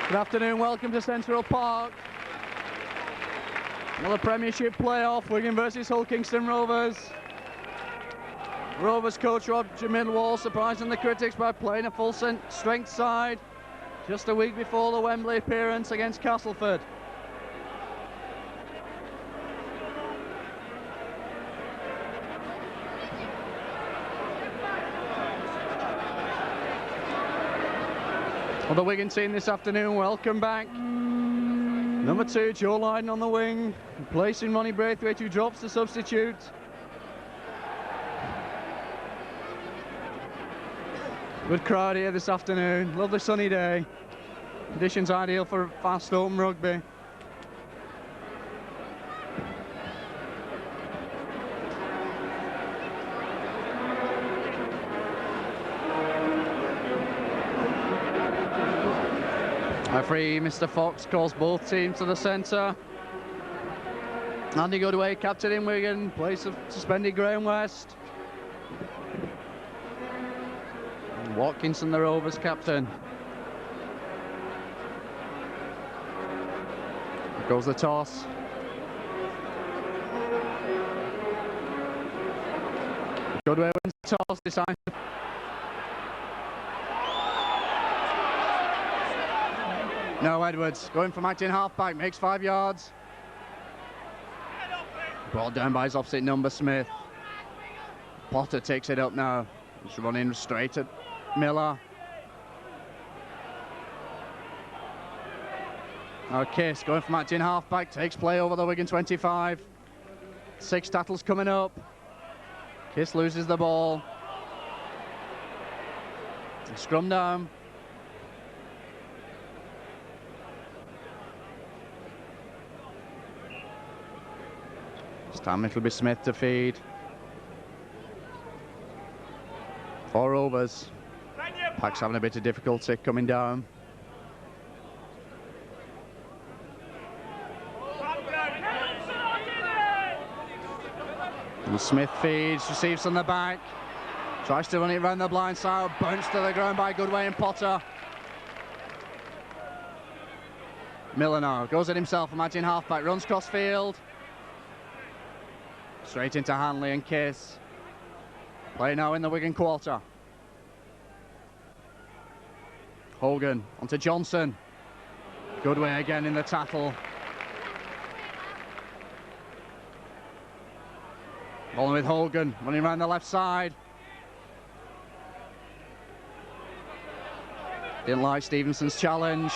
Good afternoon, welcome to Central Park. Another Premiership playoff, Wigan versus Hull Kingston Rovers. Rovers coach Roger Millwall surprising the critics by playing a full strength side just a week before the Wembley appearance against Castleford. Well, the Wigan team this afternoon, welcome back. Number 2, Joe Lydon on the wing, replacing Ronnie Braithwaite, who drops the substitute. Good crowd here this afternoon, lovely sunny day. Conditions ideal for fast open rugby. Referee Mr. Fox calls both teams to the centre. Andy Goodway, captain in Wigan, place of suspended Graham West. And Watkinson, the Rovers captain. Here goes the toss. Goodway wins the toss, decides to... No, Edwards going from acting half-back, makes 5 yards. Brought down by his opposite number, Smith. Potter takes it up now. He's running straight at Miller. Now Kiss going from acting half-back, takes play over the Wigan 25. 6 tackles coming up. Kiss loses the ball. Scrum down. This time it'll be Smith to feed. 4 Rovers. Pack's having a bit of difficulty coming down. And Smith feeds, receives on the back. Tries to run it round the blind side, bounced to the ground by Goodway and Potter. Miller now goes at himself, imagine half-back, runs cross field. Straight into Hanley and Kiss. Play now in the Wigan quarter. Hogan onto Johnson. Goodway again in the tackle. Ball with Hogan, running around the left side. Didn't like Stevenson's challenge.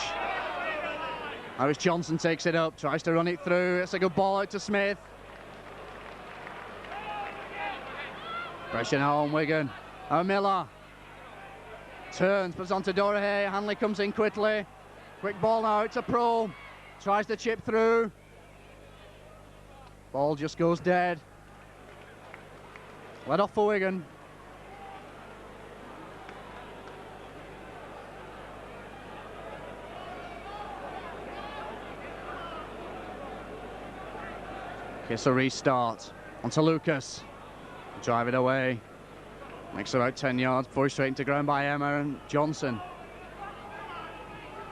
Now as Johnson takes it up, tries to run it through. It's a good ball out to Smith. Pressure now on Wigan. Miller turns, puts onto Dorahay. Hanley comes in quickly. Quick ball now, it's a pro. Tries to chip through. Ball just goes dead. Let off for Wigan. Kiss a restart. Onto Lucas. Drive it away. Makes about 10 yards before he's straight into ground by Emma and Johnson.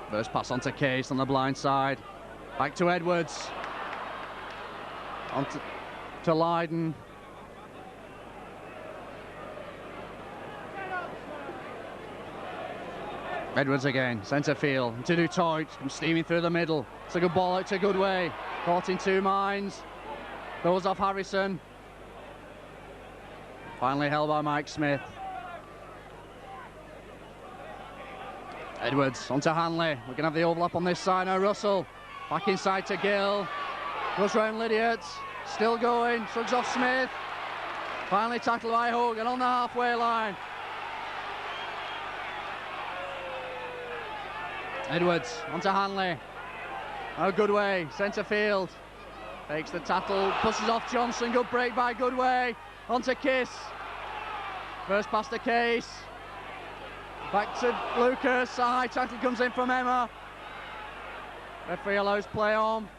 First pass onto Case on the blind side. Back to Edwards. On to Lydon. Edwards again, centre field. To Dutoit, comes steaming through the middle. It's a good ball out to Goodway. Caught in 2 minds. Goes off Harrison. Finally held by Mike Smith. Edwards onto Hanley. We're going to have the overlap on this side now. Russell back inside to Gill. Goes round Lydiot. Still going. Shrugs off Smith. Finally tackled by Hogan on the halfway line. Edwards onto Hanley. Oh, Goodway, centre field. Takes the tackle, pushes off Johnson. Good break by Goodway. Onto Kiss. First pass to Case. Back to Lucas. A high tackle comes in from Emma. Referee allows play on.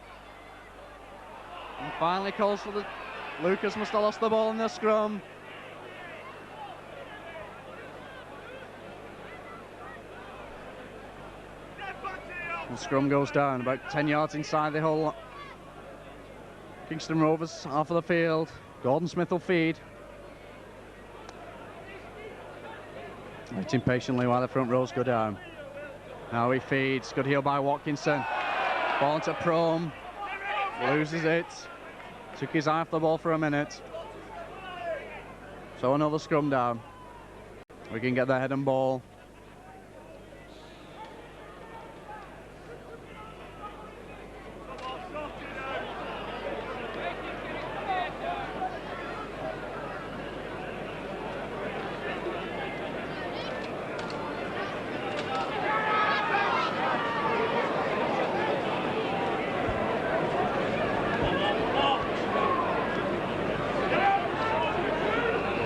And finally calls for the... Lucas must have lost the ball in the scrum. The scrum goes down about 10 yards inside the whole Kingston Rovers half of the field. Gordon Smith will feed. Waiting patiently while the front rows go down. Now he feeds. Good heel by Watkinson. Ball into Prome. Loses it. Took his eye off the ball for a minute. So another scrum down. We can get the head and ball.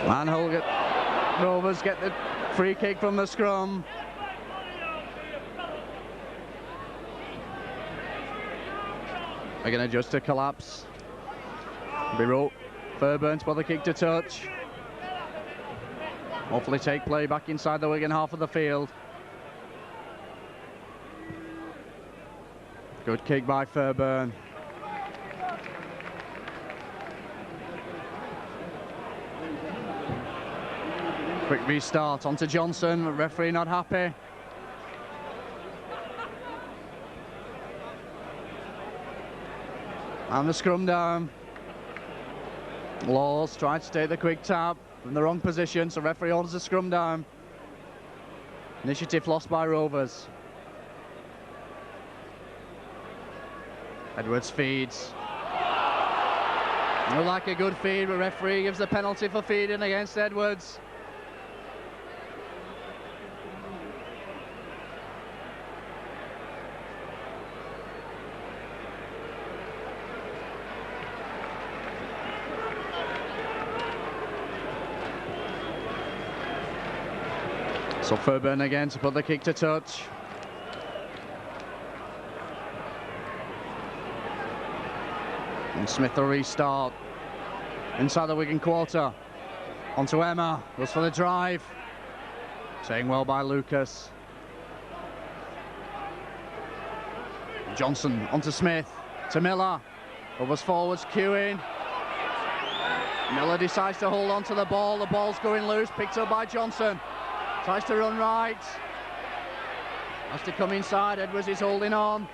And Rovers get the free kick from the scrum. They're going to adjust to collapse. Biro Fairbairn for the kick to touch. Hopefully take play back inside the Wigan half of the field. Good kick by Fairbairn. Quick restart onto Johnson. Referee not happy. And the scrum down. Laws tried to take the quick tap in the wrong position, so referee orders the scrum down. Initiative lost by Rovers. Edwards feeds. Looked like a good feed, but referee gives the penalty for feeding against Edwards. So Fairbairn again to put the kick to touch. And Smith will restart. Inside the Wigan quarter. Onto Emma. Goes for the drive. Saying well by Lucas. Johnson onto Smith. To Miller. Rovers forwards queuing. Miller decides to hold on to the ball. The ball's going loose. Picked up by Johnson. Tries to run right. Has to come inside. Edwards is holding on.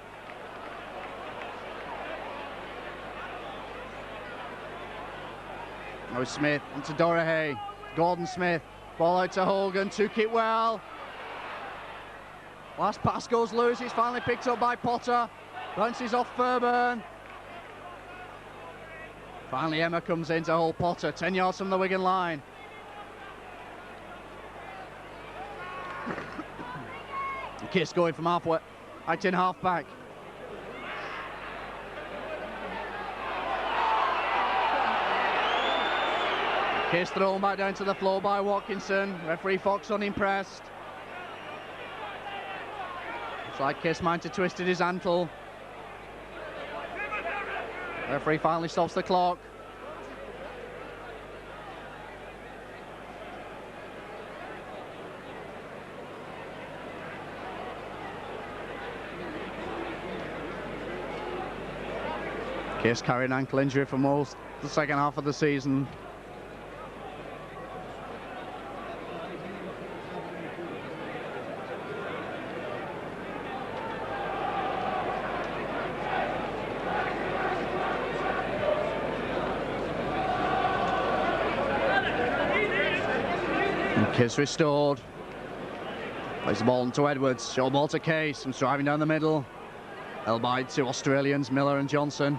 Oh, Smith onto Dorahay. Gordon Smith. Ball out to Hogan. Took it well. Last pass goes loose. It's finally picked up by Potter. Bounces off Fairbairn. Finally Emma comes in to hold Potter. 10 yards from the Wigan line. Kiss going from halfway, acting half back. Kiss thrown back down to the floor by Watkinson. Referee Fox unimpressed. It's like Kiss might have twisted his ankle. Referee finally stops the clock. Kiss carried an ankle injury for most the second half of the season. And Kiss restored. Plays the ball into Edwards. Short ball to Case. He's driving down the middle. Held by two Australians, Miller and Johnson.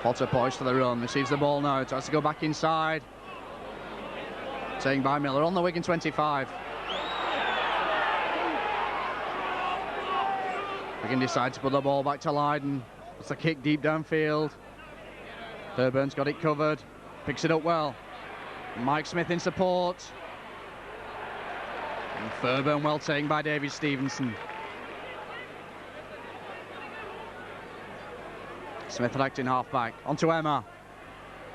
Potter poised for the run, receives the ball now, tries to go back inside. Taken by Miller on the Wigan 25. Wigan decide to put the ball back to Lydon. It's a kick deep downfield. Fairbairn's got it covered, picks it up well. Mike Smith in support. And Fairbairn well taken by David Stevenson. Smith acting half-back, onto Emma.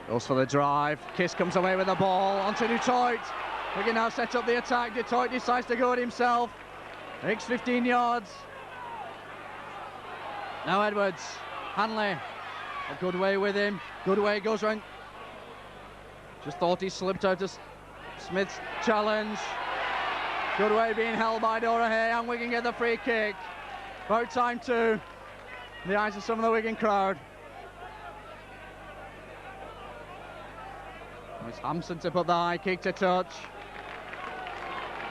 Goes for the drive, Kiss comes away with the ball, onto Dutoit. We can now set up the attack, Dutoit decides to go it himself. Takes 15 yards. Now Edwards. Hanley. A good way with him. Good way goes round. Just thought he slipped out of Smith's challenge. Good way being held by Dorahay, and Wigan get the free kick. About time too. In the eyes of some of the Wigan crowd. It's Hampson to put the high kick to touch.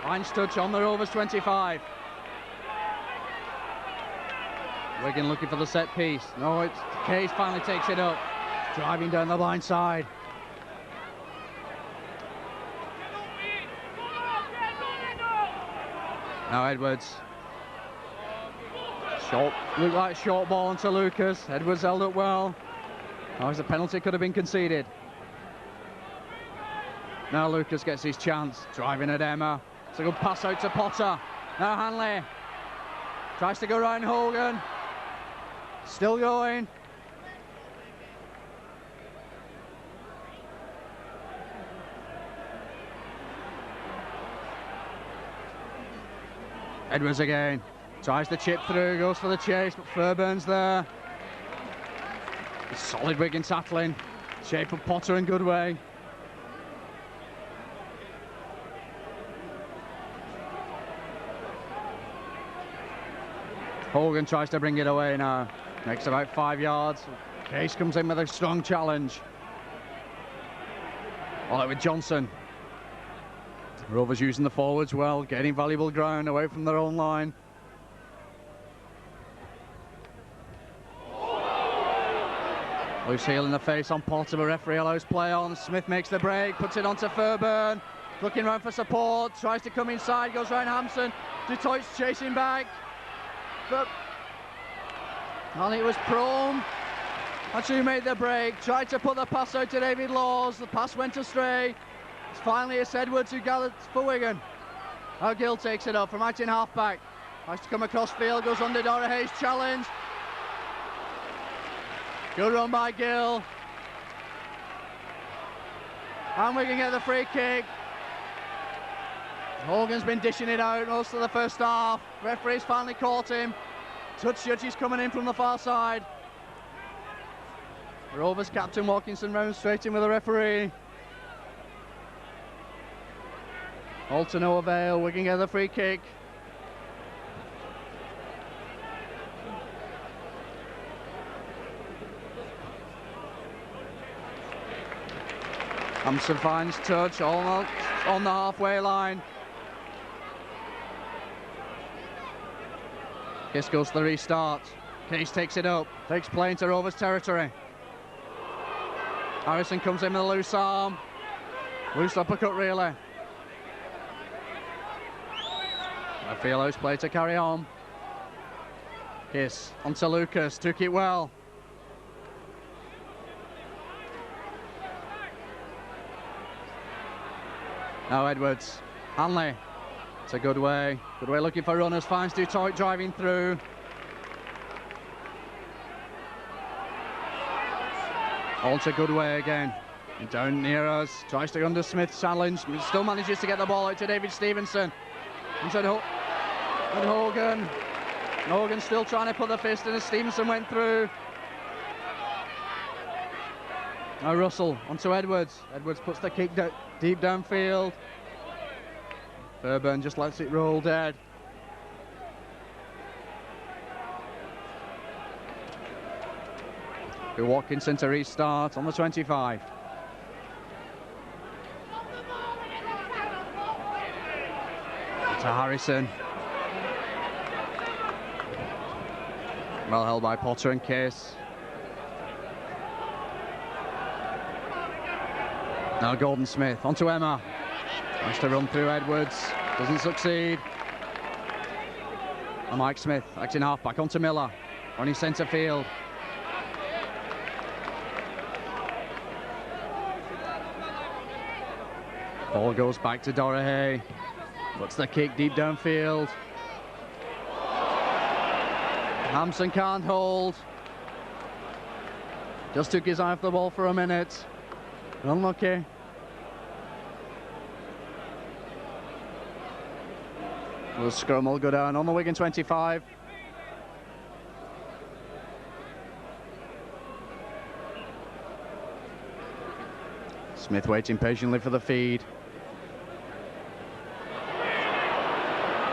Finds touch on the Rovers 25. Wigan looking for the set piece. No, it's Case finally takes it up. Driving down the blind side. Now Edwards. Looked like a short ball onto Lucas. Edwards held up well. Oh, the penalty could have been conceded. Now Lucas gets his chance. Driving at Emma. It's a good pass out to Potter. Now Hanley. Tries to go round Hogan. Still going. Edwards again. Tries to chip through, goes for the chase, but Faurburn's there. Solid Wigan tackling. Shape of Potter and Goodway. Hogan tries to bring it away now. Makes about 5 yards. Case comes in with a strong challenge. All out with Johnson. Rovers using the forwards well, getting valuable ground away from their own line. Loose heel in the face on Potter, but referee allows play on. Smith makes the break, puts it onto Fauburn. Looking round for support, tries to come inside, goes round Hampson. Detroit's chasing back. But Holly was prone. That's who made the break. Tried to put the pass out to David Laws. The pass went astray. Finally, it's Edwards who gathers for Wigan. Now Gill takes it up from out in half-back. Tries to come across field, goes under Dorahay's challenge. Good run by Gill. And Wigan get the free kick. Hogan's been dishing it out most of the first half. Referee's finally caught him. Touch judges coming in from the far side. Rovers captain Watkinson round straight in with the referee. All to no avail. Wigan get the free kick. Hampson finds touch on the halfway line. Kiss goes to the restart. Case takes it up, takes play into Rovers territory. Harrison comes in with a loose arm. Loose uppercut really. Fielo's play to carry on. Kiss onto Lucas, took it well. Now Edwards, Hanley, it's a good way looking for runners, finds Detroit driving through. All to Goodway again, and down near us, tries to go under Smith's challenge, still manages to get the ball out to David Stevenson. Into Hogan. Hogan still trying to put the fist in as Stevenson went through. Now Russell onto Edwards. Edwards puts the kick deep downfield. Fauburn just lets it roll dead. Bill Watkinson to restart on the 25. To Harrison. Well held by Potter and Case. Now Gordon Smith onto Emma. Tries to run through Edwards. Doesn't succeed. And Mike Smith acting half-back onto Miller. On his centre field. Ball goes back to Dorahay. Puts the kick deep downfield. Hampson can't hold. Just took his eye off the ball for a minute. Unlucky. The scrum will go down on the Wigan 25. Smith waiting patiently for the feed.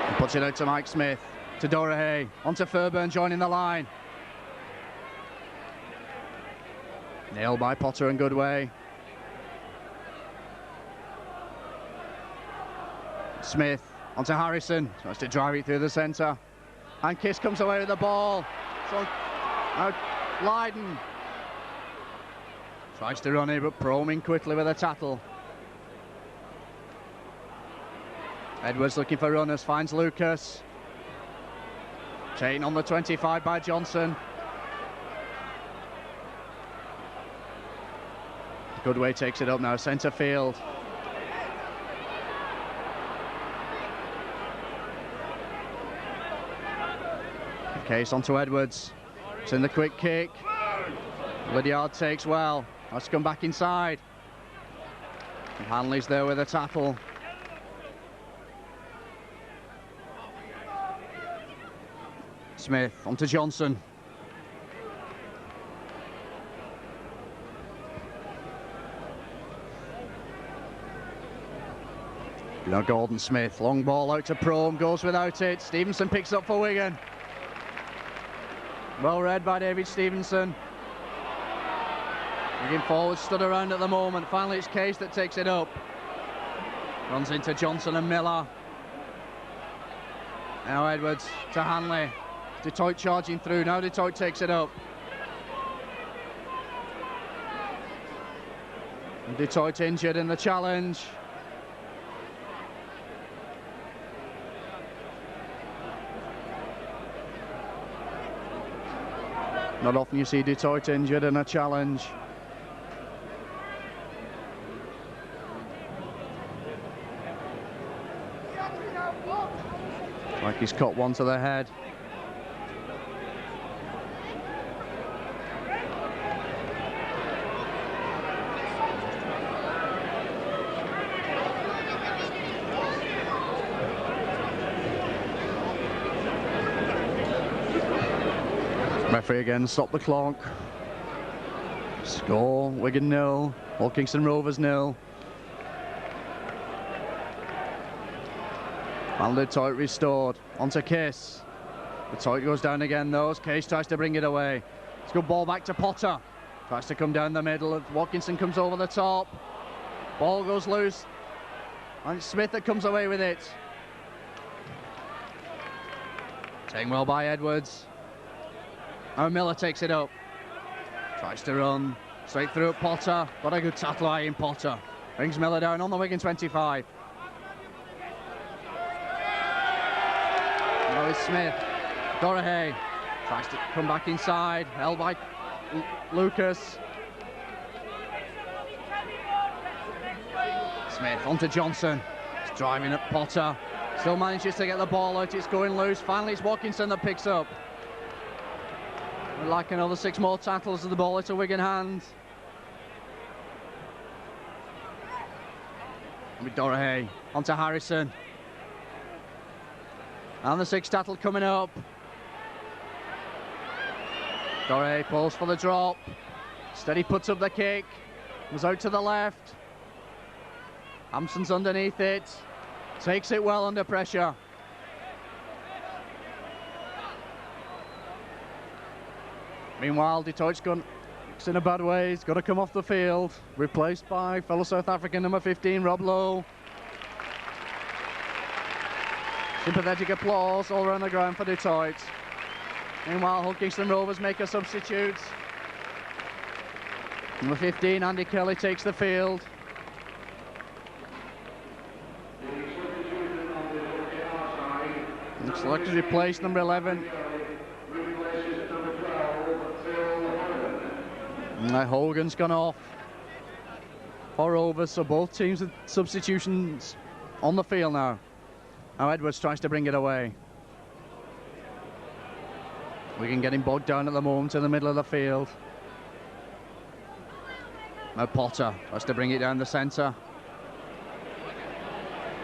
And puts it out to Mike Smith. To Dorahay. Onto Fairburn joining the line. Nailed by Potter and Goodway. Smith onto Harrison. Tries to drive it through the centre. And Kiss comes away with the ball. So now Lydon tries to run it, but Proming quickly with a tackle. Edwards looking for runners, finds Lucas. Taken on the 25 by Johnson. Goodway takes it up now, centre field. Case onto Edwards. It's in the quick kick. Lydiard takes well. Let's come back inside. And Hanley's there with a tackle. Smith onto Johnson. Now Gordon Smith, long ball out to Prome, goes without it. Stevenson picks up for Wigan. Well read by David Stevenson. Wigan forward stood around at the moment. Finally it's Case that takes it up. Runs into Johnson and Miller. Now Edwards to Hanley. Detroit charging through. Now Detroit takes it up. And Detroit injured in the challenge. Not often you see Detroit injured in a challenge. Like he's caught one to the head. Referee again, stop the clock. Score, Wigan 0, Kingston Rovers 0. And Detroit restored, onto Case. Detroit goes down again though, Case tries to bring it away. It's a good ball back to Potter. Tries to come down the middle, Watkinson comes over the top. Ball goes loose. And it's Smith that comes away with it. Taken well by Edwards. Now Miller takes it up. Tries to run straight through at Potter. Got a good tackle eye in Potter. Brings Miller down on the Wigan 25. Now it's Smith. Dorahay tries to come back inside. Held by Lucas. Smith onto Johnson. He's driving at Potter. Still manages to get the ball out. It's going loose. Finally it's Watkinson that picks up. We'd like another 6 more tackles of the ball into Wigan hands. With Dorahay onto Harrison. And the 6th tackle coming up. Dorahay pulls for the drop. Steady puts up the kick. Goes out to the left. Hampson's underneath it. Takes it well under pressure. Meanwhile, Detroit's gone in a bad way. He's got to come off the field. Replaced by fellow South African number 15, Rob Lowe. Sympathetic applause all around the ground for Detroit. Meanwhile, Kingston Rovers make a substitute. Number 15, Andy Kelly, takes the field. Looks like to replace number 11. Now Hogan's gone off for Rovers, so both teams with substitutions on the field now. Now Edwards tries to bring it away. Wigan getting bogged down at the moment in the middle of the field. Now Potter tries to bring it down the centre.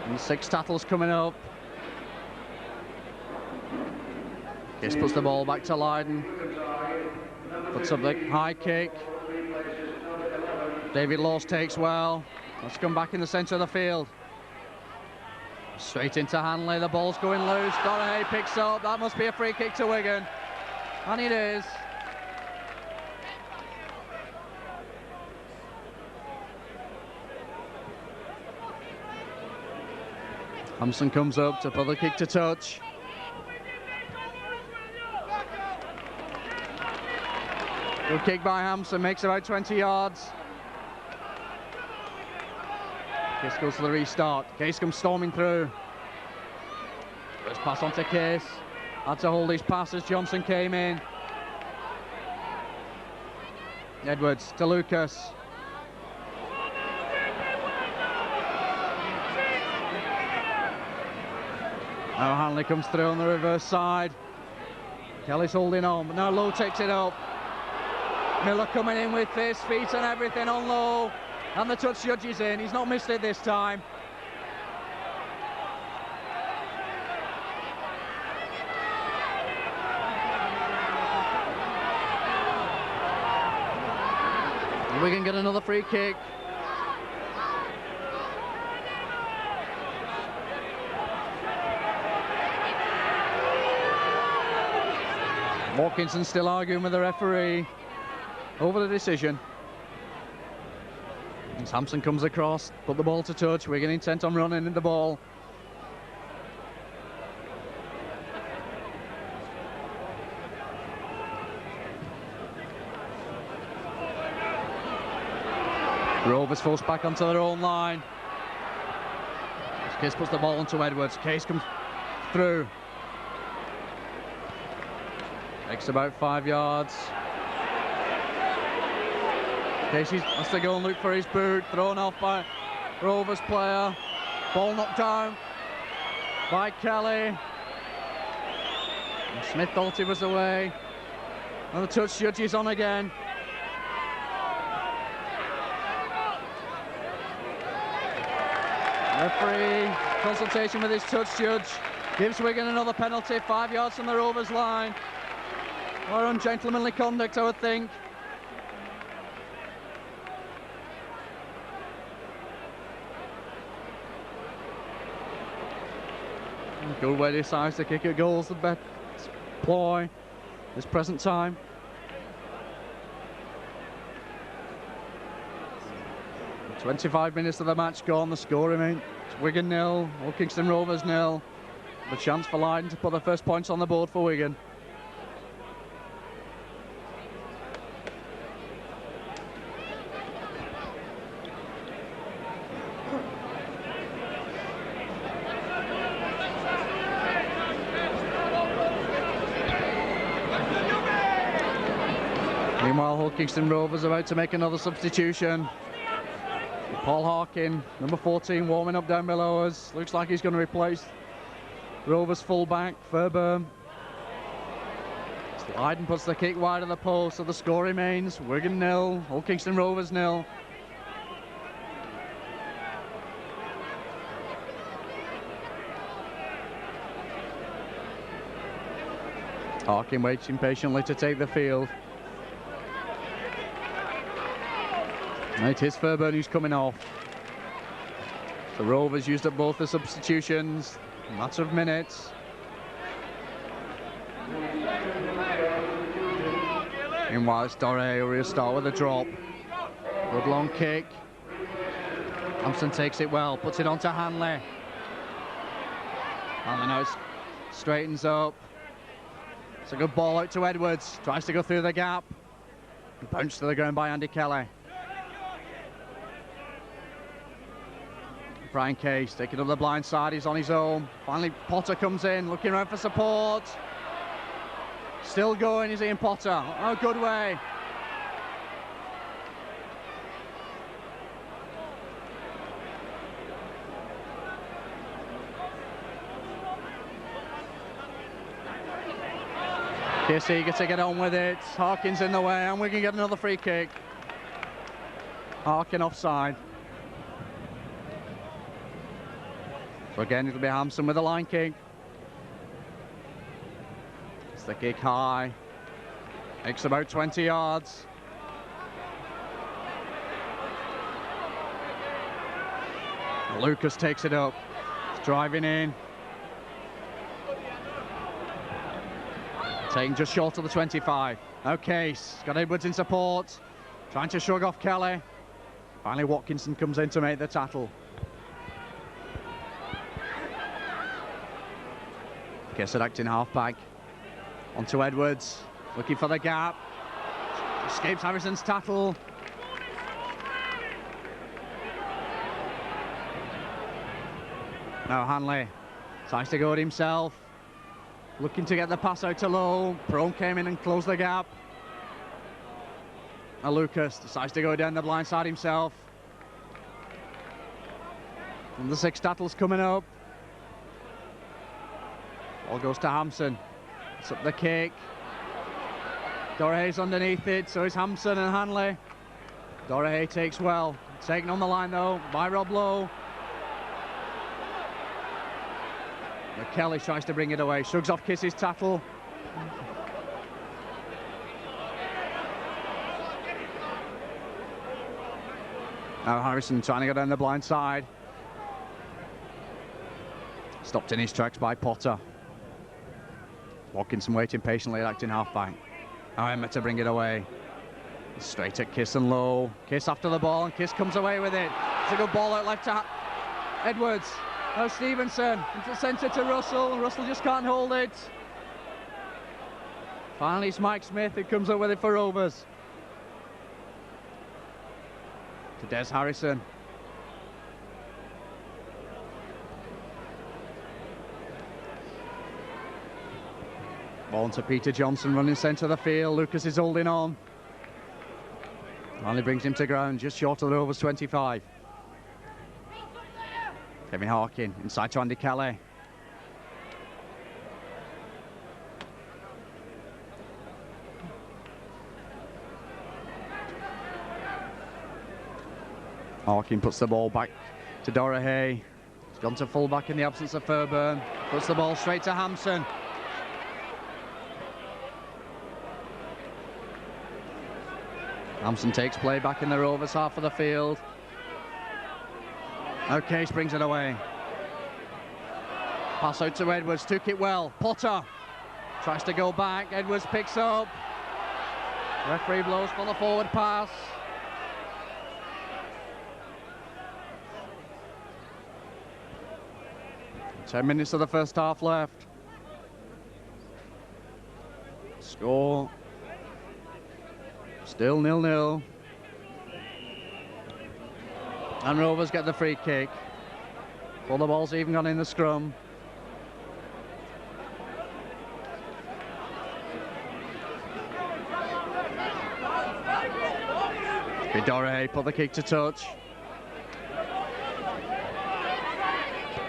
And 6 tackles coming up. Kiss puts the ball back to Lydon. Puts up the high kick. David Laws takes well. Let's come back in the centre of the field. Straight into Hanley, the ball's going loose. Donoghue picks up, that must be a free kick to Wigan. And it is. Hampson comes up to put the kick to touch. Good kick by Hampson, makes about 20 yards. Case goes to the restart. Case comes storming through. First pass on to Case. Had to hold his pass as Johnson came in. Edwards to Lucas. Now Hanley comes through on the reverse side. Kelly's holding on, but now Lowe takes it up. Miller coming in with his feet and everything on Lowe. And the touch judge is in, he's not missed it this time. We can get another free kick. Watkinson still arguing with the referee over the decision. As Hampson comes across, put the ball to touch. Wigan intent on running in the ball. Rovers forced back onto their own line. Case puts the ball onto Edwards. Case comes through. Takes about 5 yards. Casey has to go and look for his boot. Thrown off by Rovers player. Ball knocked down by Kelly. And Smith thought he was away. And the touch judge is on again. Referee consultation with his touch judge. Gives Wigan another penalty, 5 yards from the Rovers line. Or ungentlemanly conduct, I would think. Goodway decides to kick at goals, the best ploy this present time. – 25 minutes of the match gone, the score remains Wigan 0, or Kingston Rovers 0. The chance for Lydon to put the first points on the board for Wigan. Meanwhile, Kingston Rovers about to make another substitution. Paul Harkin, number 14, warming up down below us. Looks like he's going to replace Rovers fullback Fairburn. Lydon puts the kick wide of the post, so the score remains Wigan 0, Hull Kingston Rovers 0. Harkin waits impatiently to take the field. It is Fairburn who's coming off. The Rovers used up both the substitutions, a matter of minutes. Meanwhile, it's Donoghue who will start with a drop. Good long kick. Hampson takes it well, puts it onto Hanley. Hanley now straightens up. It's a good ball out to Edwards. Tries to go through the gap. Bounced to the ground by Andy Kelly. Brian Case taking up the blind side, he's on his own. Finally Potter comes in, looking around for support. Still going, is Ian Potter. Oh, good way. Case eager to get on with it. Harkin's in the way, and we can get another free kick. Harkin offside. So again, it'll be Hampson with a line kick. the kick high. Makes about 20 yards. Lucas takes it up. He's driving in. Taking just short of the 25. Okay, he's got Edwards in support. Trying to shrug off Kelly. Finally Watkinson comes in to make the tackle. Kiss acting halfback. Onto Edwards. Looking for the gap. Escapes Harrison's tackle. Now Hanley tries to go it himself. Looking to get the pass out to Lowe. Prone came in and closed the gap. Now Lucas decides to go down the blind side himself. And the 6 tackles coming up. Ball goes to Hampson. It's up the kick. Dorahe's underneath it, so is Hampson and Hanley. Dorahe takes well. Taken on the line though by Rob Lowe. But Kelly tries to bring it away. Shrugs off Kiss's tackle. Now Harrison trying to go down the blind side. Stopped in his tracks by Potter. Watkinson waiting patiently at acting halfback. Now Emma to bring it away. Straight at Kiss and Lowe. Kiss after the ball and Kiss comes away with it. It's a good ball out left to Edwards. Now Stevenson into the centre to Russell. Russell just can't hold it. Finally it's Mike Smith who comes up with it for Rovers. To Des Harrison. Ball to Peter Johnson running centre of the field. Lucas is holding on. Finally brings him to ground just short of the Rovers 25. Kevin Harkin inside to Andy Kelly. Harkin puts the ball back to Dorahe. He's gone to full-back in the absence of Fairburn. Puts the ball straight to Hampson. Hampson takes play back in the Rovers half of the field. Now Case brings it away. Pass out to Edwards, took it well. Potter tries to go back. Edwards picks up. Referee blows for the forward pass. Ten minutes of the first half left. Score still 0-0. And Rovers get the free kick. Well, the ball's even gone in the scrum. Dorahe put the kick to touch.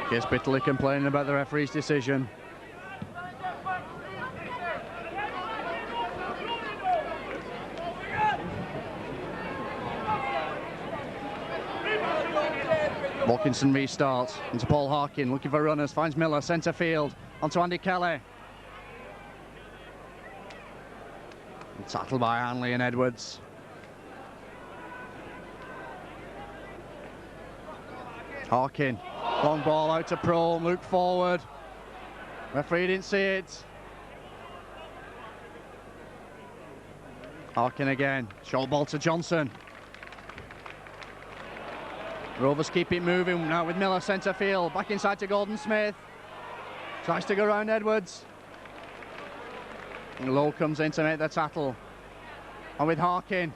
Kiss bitterly complaining about the referee's decision. Watkinson restarts into Paul Harkin, looking for runners, finds Miller, centre field, onto Andy Kelly. And tackled by Hanley and Edwards. Harkin, long ball out to Prome, look forward. Referee didn't see it. Harkin again, short ball to Johnson. Rovers keep it moving now with Miller centre field, back inside to Gordon Smith. Tries to go around Edwards. And Lowe comes in to make the tackle. And with Harkin,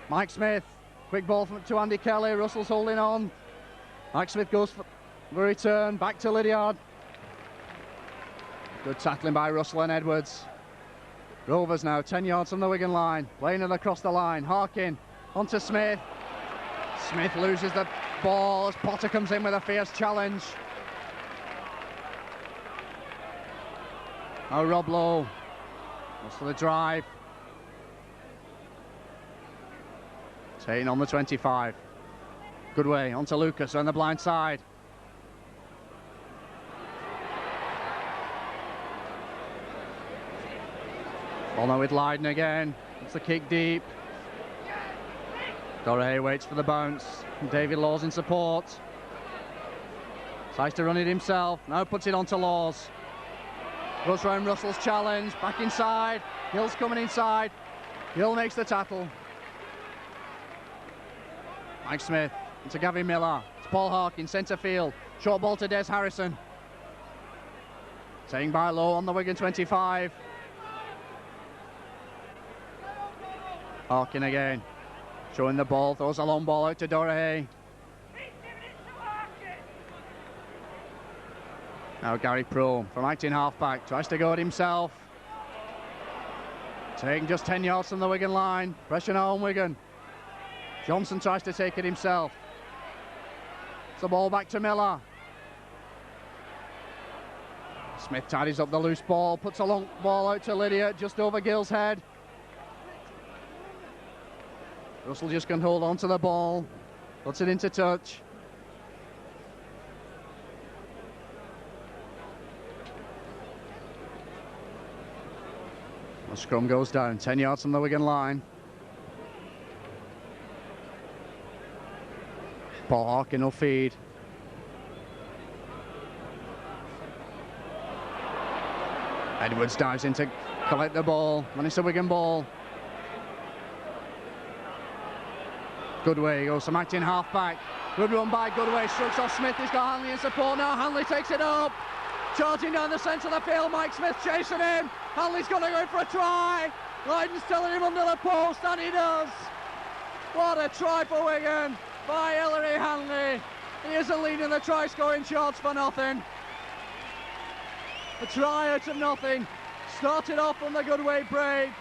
Mike Smith, quick ball to Andy Kelly, Russell's holding on. Mike Smith goes for the return, back to Lydiard. Good tackling by Russell and Edwards. Rovers now 10 yards from the Wigan line, playing it across the line. Harkin onto Smith. Smith loses the ball as Potter comes in with a fierce challenge. Now Rob Lowe goes for the drive. Taking on the 25. Good way onto Lucas on the blind side. Ball now with Lydon again. It's the kick deep. Dorahey waits for the bounce. David Laws in support. Tries to run it himself. Now puts it onto Laws. Goes round Russell's challenge. Back inside. Gill's coming inside. Gill makes the tackle. Mike Smith into Gavin Miller. It's Paul Harkin, centre field. Short ball to Des Harrison. Taking by low on the Wigan 25. Harkin again. Showing the ball. Throws a long ball out to Dorahey. Now Gary Pro from acting halfback. Tries to go at himself. Taking just 10 yards from the Wigan line. Pressure now on Wigan. Johnson tries to take it himself. It's the ball back to Miller. Smith tidies up the loose ball. Puts a long ball out to Lydia just over Gill's head. Russell just can hold on to the ball. Puts it into touch. The scrum goes down, 10 yards from the Wigan line. Paul Harkin will feed. Edwards dives in to collect the ball, and it's a Wigan ball. Goodway goes some acting half-back. Good run by Goodway, strokes off Smith, he's got Hanley in support now. Hanley takes it up. Charging down the centre of the field, Mike Smith chasing him. Hanley's going to go for a try. Lydon's telling him under the post, and he does. What a try for Wigan by Ellery Hanley. He isn't leading the try-scoring charts for nothing. A try out of nothing. Started off on the Goodway break.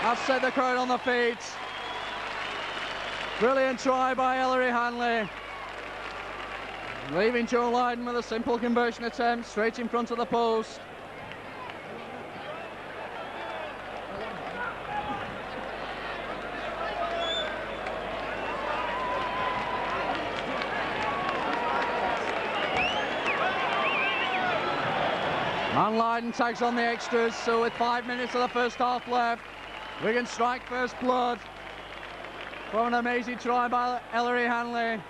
I've set the crowd on the feet. Brilliant try by Ellery Hanley. Leaving Joe Lydon with a simple conversion attempt straight in front of the post. And Lydon tags on the extras, so with 5 minutes of the first half left, Wigan strike first blood from an amazing try by Ellery Hanley.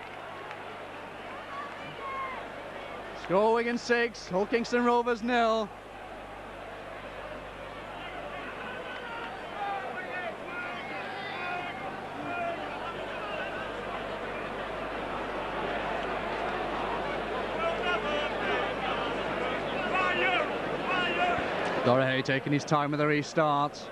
Score Wigan 6, Hull Kingston Rovers 0. Dorahey taking his time with the restart.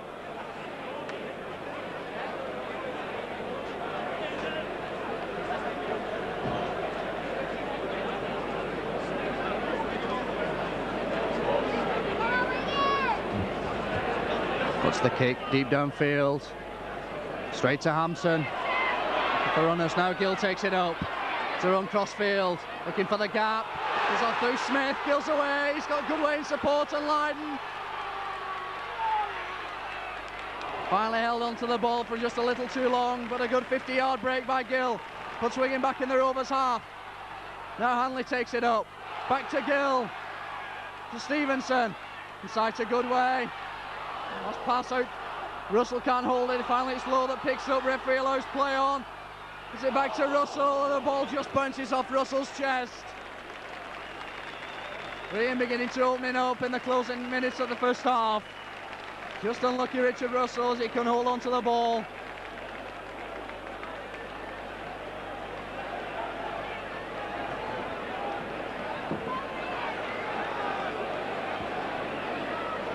Puts the kick deep downfield. Straight to Hampson. The runners now. Gill takes it up. To run cross field. Looking for the gap. Goes off through Smith. Gill's away. He's got Goodway in support and Lydon. Finally held onto the ball for just a little too long, but a good 50-yard break by Gill. Puts Wigan back in the Rovers half. Now Hanley takes it up. Back to Gill. To Stevenson. Inside to Goodway. Last pass out. Russell can't hold it. Finally it's Lowe that picks up. Referee allows play on. Is it back to Russell? And the ball just bounces off Russell's chest. Wigan beginning to open up in the closing minutes of the first half. Just unlucky Richard Russell as he can hold on to the ball.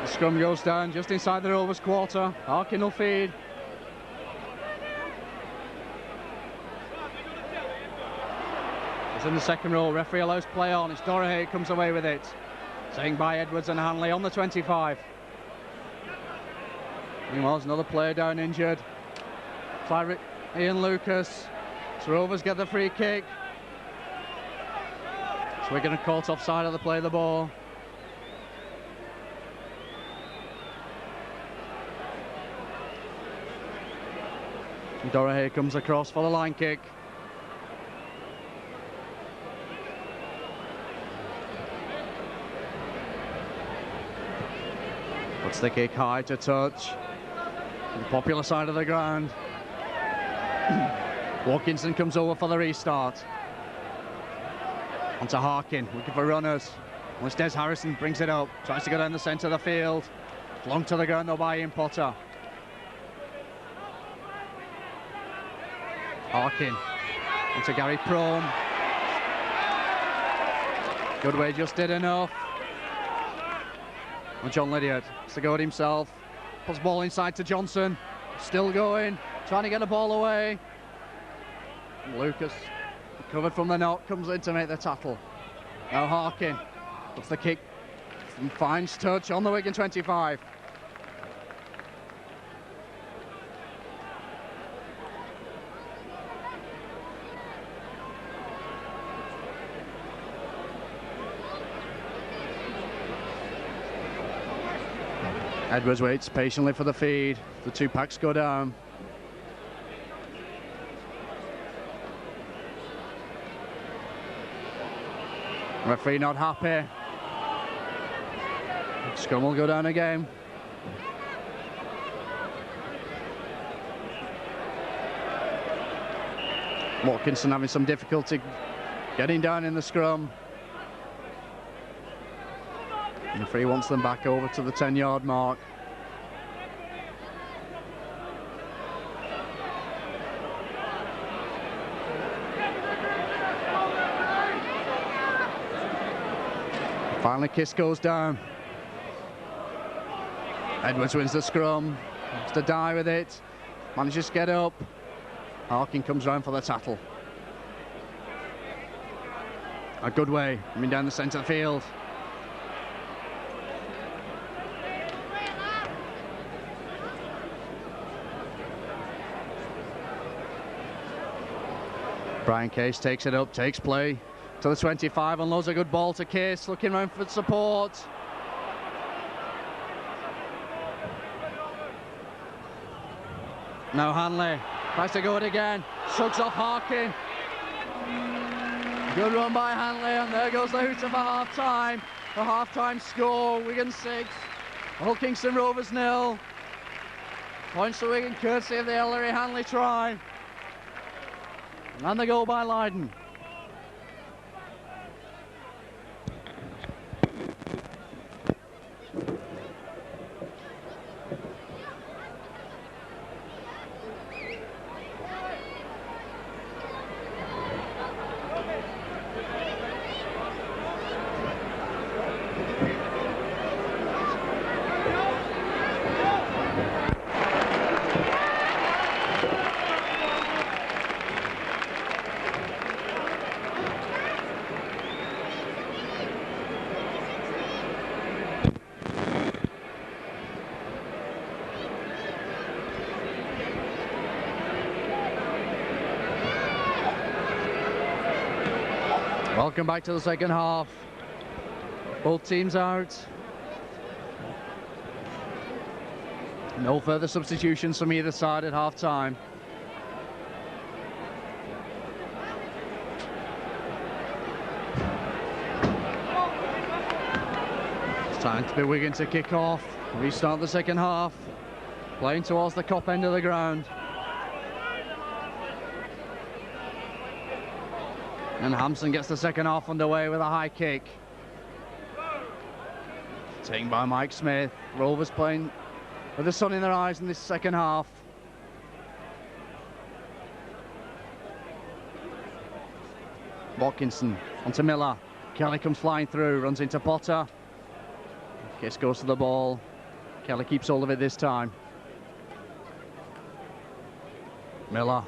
The scrum goes down just inside the Rovers quarter. Harkin will feed. It's in the second row. Referee allows play on. It's Dorahey comes away with it. Saying by Edwards and Hanley on the 25. Meanwhile, there's another player down injured. By Ian Lucas. So Rovers get the free kick. So we're going to caught offside of the play of the ball. Dorahay comes across for the line kick. Puts the kick high to touch. On the popular side of the ground. Watkinson comes over for the restart. Onto Harkin, looking for runners. Once Des Harrison brings it up, tries to go down the centre of the field. Long to the ground though by Ian Potter. Harkin onto Gary Prome. Goodway just did enough. And John Lydiard has to go at himself. Puts the ball inside to Johnson. Still going, trying to get the ball away. And Lucas, recovered from the knock, comes in to make the tackle. Now Harkin puts the kick and finds touch on the Wigan 25. Edwards waits patiently for the feed. The two packs go down. Referee not happy. Scrum will go down again. Watkinson having some difficulty getting down in the scrum. The referee wants them back over to the 10-yard mark. Finally, Kiss goes down. Edwards wins the scrum. Wants to die with it. Manages to get up. Harkin comes round for the tackle. A good way coming down the centre of the field. Brian Case takes it up, takes play to the 25, unloads a good ball to Case, looking round for support. Now Hanley tries to go it again, shugs off Harkin. Good run by Hanley, and there goes the hooter for half-time. The half-time score, Wigan 6, Hull Kingston Rovers 0. Points to Wigan courtesy of the Ellery Hanley try. And the goal by Lydon. Welcome back to the second half. Both teams out. No further substitutions from either side at half-time. It's time for Wigan to kick off, restart the second half, playing towards the top end of the ground. And Hampson gets the second half underway with a high kick. Taken by Mike Smith. Rovers playing with the sun in their eyes in this second half. Watkinson onto Miller. Kelly comes flying through, runs into Potter. Kiss goes to the ball. Kelly keeps hold of it this time. Miller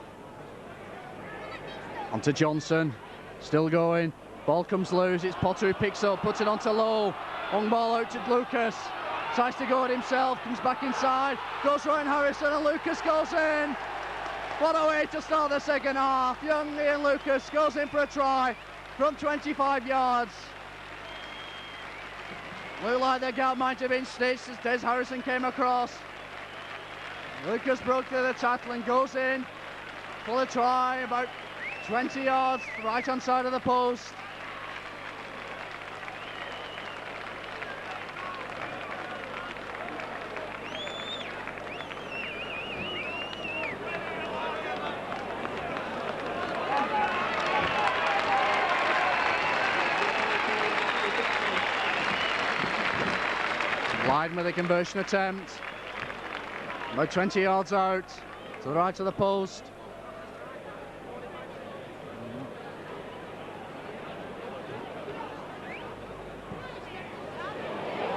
onto Johnson. Still going. Ball comes loose. It's Potter who picks up, puts it onto Lowe. Long ball out to Lucas. Tries to go at himself, comes back inside. Goes Ryan Harrison and Lucas goes in. What a way to start the second half. Young Ian Lucas goes in for a try from 25 yards. Looked like the gap might have been stitched as Des Harrison came across. Lucas broke through the tackle and goes in full of try, about 20 yards, right hand side of the post. Lyden with a conversion attempt, about 20 yards out, to the right of the post.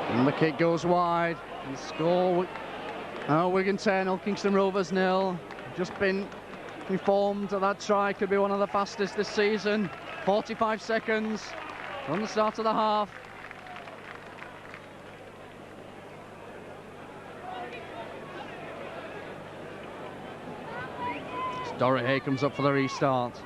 And the kick goes wide, and score, Wigan 10, Hull Kingston Rovers 0. Just been informed that try could be one of the fastest this season. 45 seconds from the start of the half. Doherty comes up for the restart.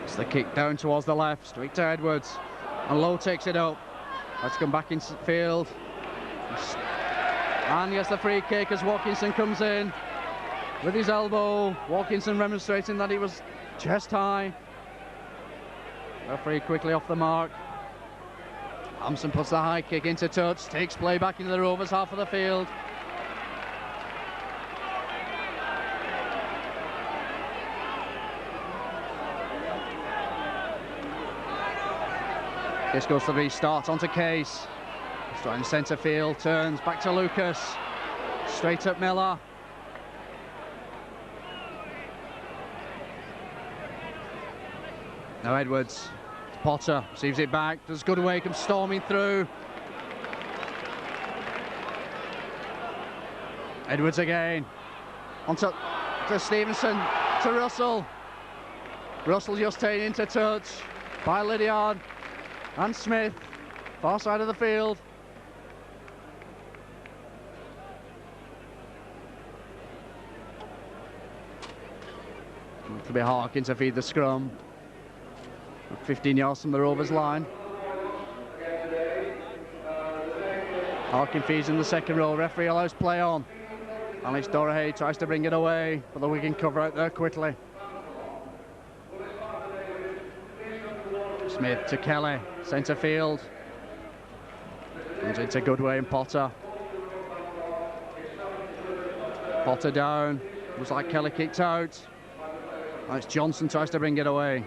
It's the kick down towards the left, straight to Edwards, and Lowe takes it up. Let's come back in field, and he gets the free kick as Watkinson comes in with his elbow. Watkinson remonstrating that he was chest high. Referee quickly off the mark. Hampson puts the high kick into touch, takes play back into the Rovers half of the field. This goes to the restart, onto Case. Starting centre field, turns back to Lucas. Straight up Miller. Now Edwards. Potter receives it back, does Goodway, comes storming through. Edwards again, on to Stevenson, to Russell. Russell just taken into touch by Lydiard and Smith, far side of the field. It'll be Harkin to feed the scrum. 15 yards from the Rovers line. Harkin feeds in the second row. Referee allows play on. Alex Doherty tries to bring it away, but the Wigan cover out there quickly. Smith to Kelly, centre field. Comes into Goodway and Potter. Potter down. Looks like Kelly kicked out. Alex Johnson tries to bring it away.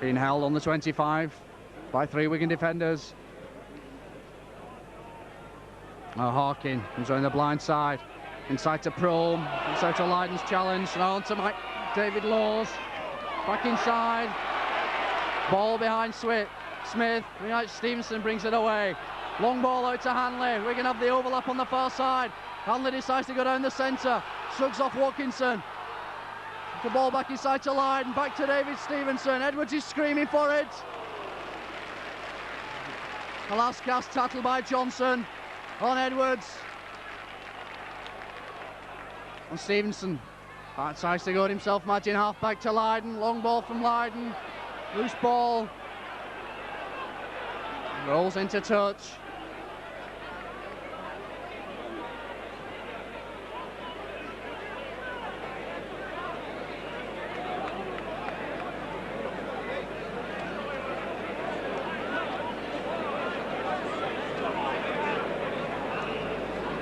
Being held on the 25 by 3 Wigan defenders. Now Harkin comes around the blind side, inside to Prome, inside to Lyden's challenge, now on to David Laws, back inside, ball behind Smith, Stevenson brings it away, long ball out to Hanley. We're going to have the overlap on the far side. Hanley decides to go down the centre, shrugs off Watkinson. The ball back inside to Lyden, back to David Stevenson. Edwards is screaming for it. The last cast tackle by Johnson on Edwards. And Stevenson tries to go himself, matching half back to Lyden. Long ball from Lyden. Loose ball. Rolls into touch.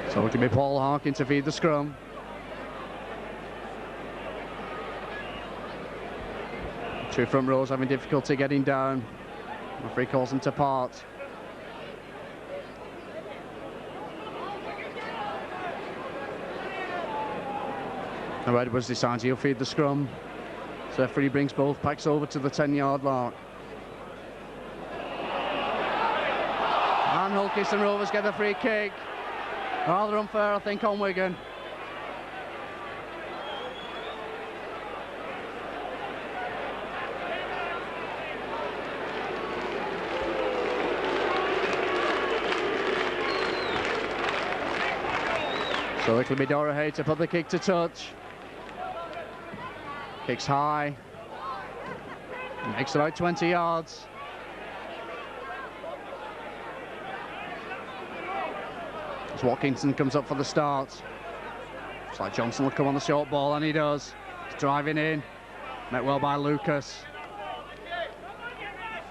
So it can be Paul Harkin to feed the scrum. Two front rows having difficulty getting down. Referee calls them to part. Now Edwards decides he'll feed the scrum. So referee brings both packs over to the 10-yard mark. And Hull Kingston Rovers get the free kick. Rather unfair, I think, on Wigan. So it'll be Doherty to put the kick to touch. Kicks high. Makes about 20 yards. As Watkinson comes up for the start. Looks like Johnson will come on the short ball, and he does. He's driving in. Met well by Lucas.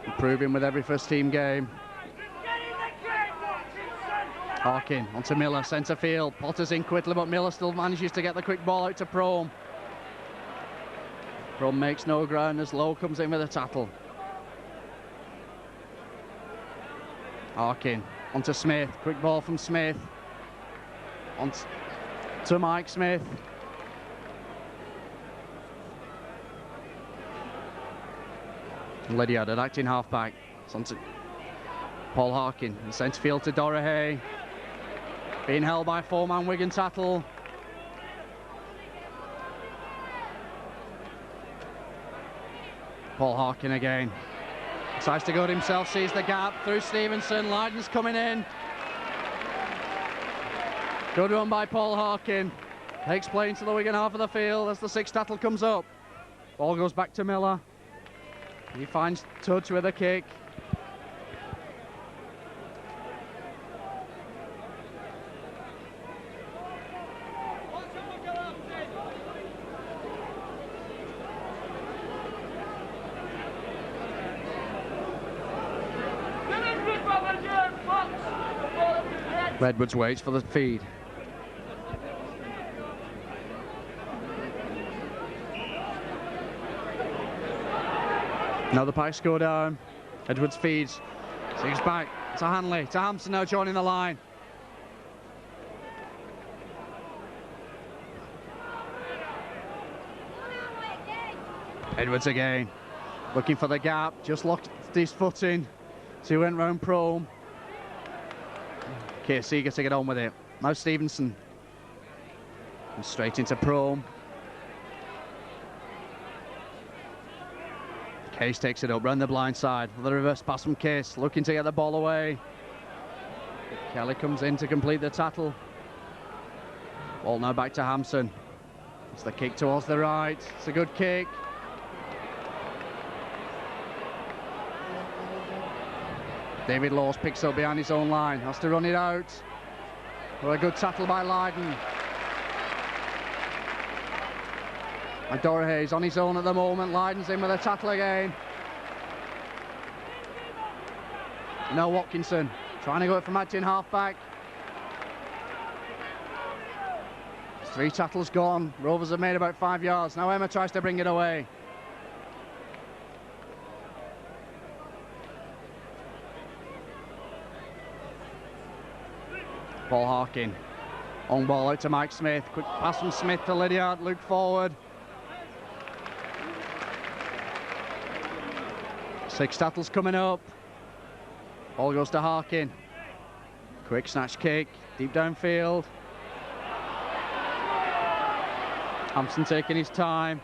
Improving with every first team game. Harkin onto Miller, centre field. Potter's in quickly, but Miller still manages to get the quick ball out to Prome. Prome makes no ground as Lowe comes in with a tackle. Harkin onto Smith, quick ball from Smith. On to Mike Smith. Lydiard at acting halfback. It's on to Paul Harkin in centre field to Dorahay. Being held by four-man Wigan Tattle. Paul Harkin again. Decides to go to himself, sees the gap through Stevenson. Lydon's coming in. Good run by Paul Harkin. Takes play into the Wigan half of the field as the sixth Tattle comes up. Ball goes back to Miller. He finds touch with a kick. Edwards waits for the feed. Now the Pikes go down. Edwards feeds. Sings back to Hanley. To Hampson now joining the line. Edwards again. Looking for the gap. Just locked his foot in. So he went round Prome. Case eager to get on with it. Now Stevenson. And straight into Prome. Case takes it up, round the blind side. The reverse pass from Case, looking to get the ball away. Kelly comes in to complete the tackle. Ball now back to Hampson. It's the kick towards the right. It's a good kick. David Laws picks up behind his own line. Has to run it out. Well, a good tackle by Lydon. And Dorahay's on his own at the moment. Lydon's in with a tackle again. Now Watkinson trying to go it from acting half-back. 3 tackles gone. Rovers have made about 5 yards. Now Emma tries to bring it away. Paul Harkin. On ball out to Mike Smith. Quick pass from Smith to Lydiard. Luke forward. 6 tackles coming up. Ball goes to Harkin. Quick snatch kick. Deep downfield. Hampson taking his time.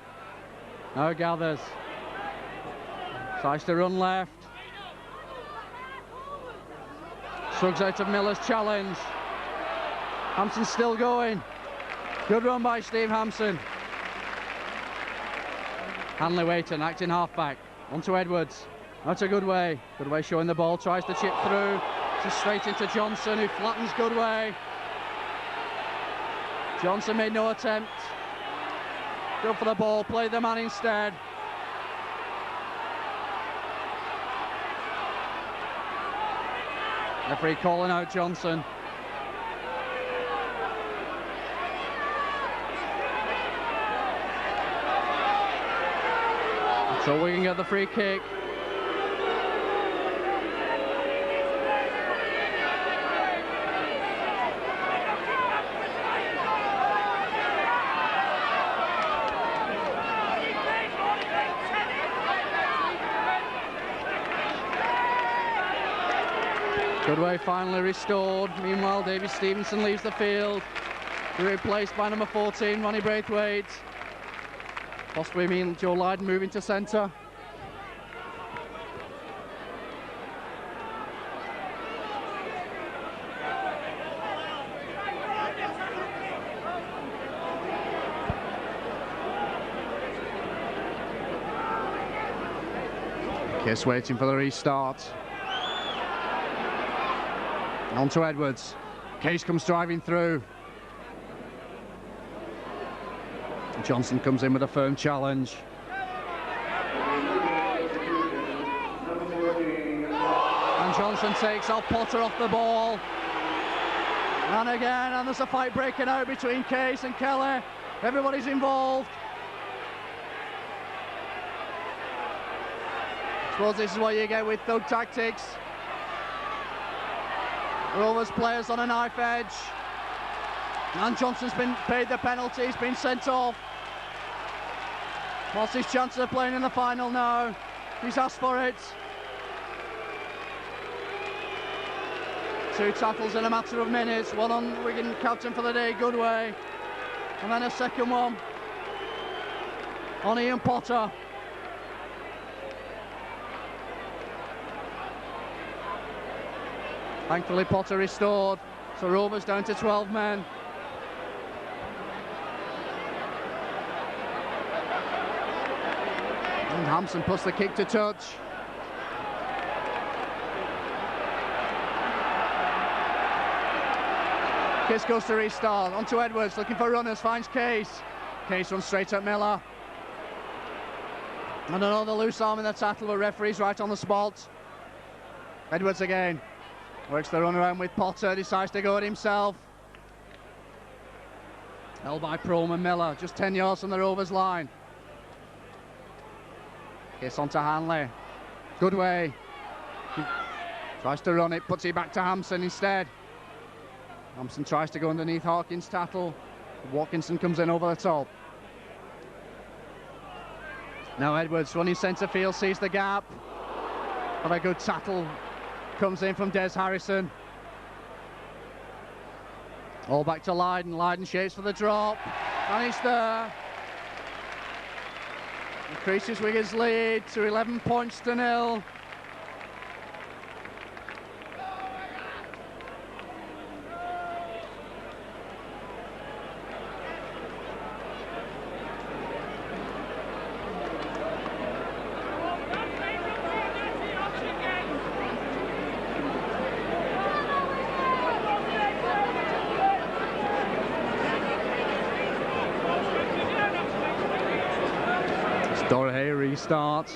Now gathers. Tries to run left. Shrugs out of Miller's challenge. Hampson's still going. Good run by Steve Hampson. Hanley waiting, acting halfback. On to Edwards. That's a Goodway. Goodway showing the ball, tries to chip through. Just straight into Johnson, who flattens Goodway. Johnson made no attempt. Go for the ball, play the man instead. Referee calling out Johnson. So we can get the free kick. Goodway finally restored. Meanwhile, David Stevenson leaves the field. Replaced by number 14, Ronnie Braithwaite. Possibly mean Joe Lydon moving to centre. Kiss waiting for the restart. On to Edwards. Case comes driving through. Johnson comes in with a firm challenge. And Johnson takes off Potter off the ball. And again, and there's a fight breaking out between Case and Kelly. Everybody's involved. I suppose this is what you get with thug tactics. Rovers players on a knife edge. And Johnson's been paid the penalty, he's been sent off. What's his chances of playing in the final now? He's asked for it. 2 tackles in a matter of minutes, one on Wigan captain for the day, Goodway, and then a second one on Ian Potter. Thankfully Potter restored, so Rovers down to 12 men. And Hampson puts the kick to touch. Case goes to restart, onto Edwards, looking for runners, finds Case. Case runs straight at Miller. And another loose arm in the tackle, but referee's right on the spot. Edwards again, works the run around with Potter, decides to go at himself. Held by Prome and Miller, just 10 yards from the Rovers line. Case onto Hanley. Goodway. Tries to run it, puts it back to Hampson instead. Hampson tries to go underneath Harkin's tackle. Watkinson comes in over the top. Now Edwards running centre field, sees the gap. But a good tackle comes in from Des Harrison. All back to Lydon. Lydon shapes for the drop. And he's there. Increases Wigan's lead to 11 points to 0. Dorahey restarts.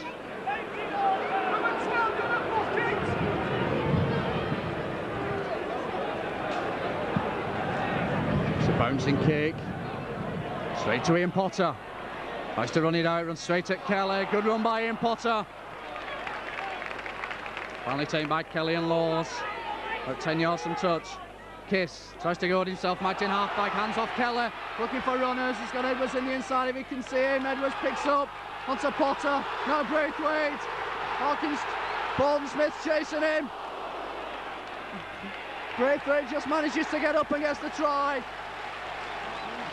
It's a bouncing kick. Straight to Ian Potter. Tries to run it out, runs straight at Kelly. Good run by Ian Potter. Finally taken by Kelly and Laws. About 10 yards from touch. Kiss tries to go at himself, Martin halfback, hands off Kelly. Looking for runners. He's got Edwards in the inside if he can see him. Edwards picks up. Onto Potter, now Braithwaite. Hawkins, Bolton Smith chasing him. Braithwaite just manages to get up and gets the try.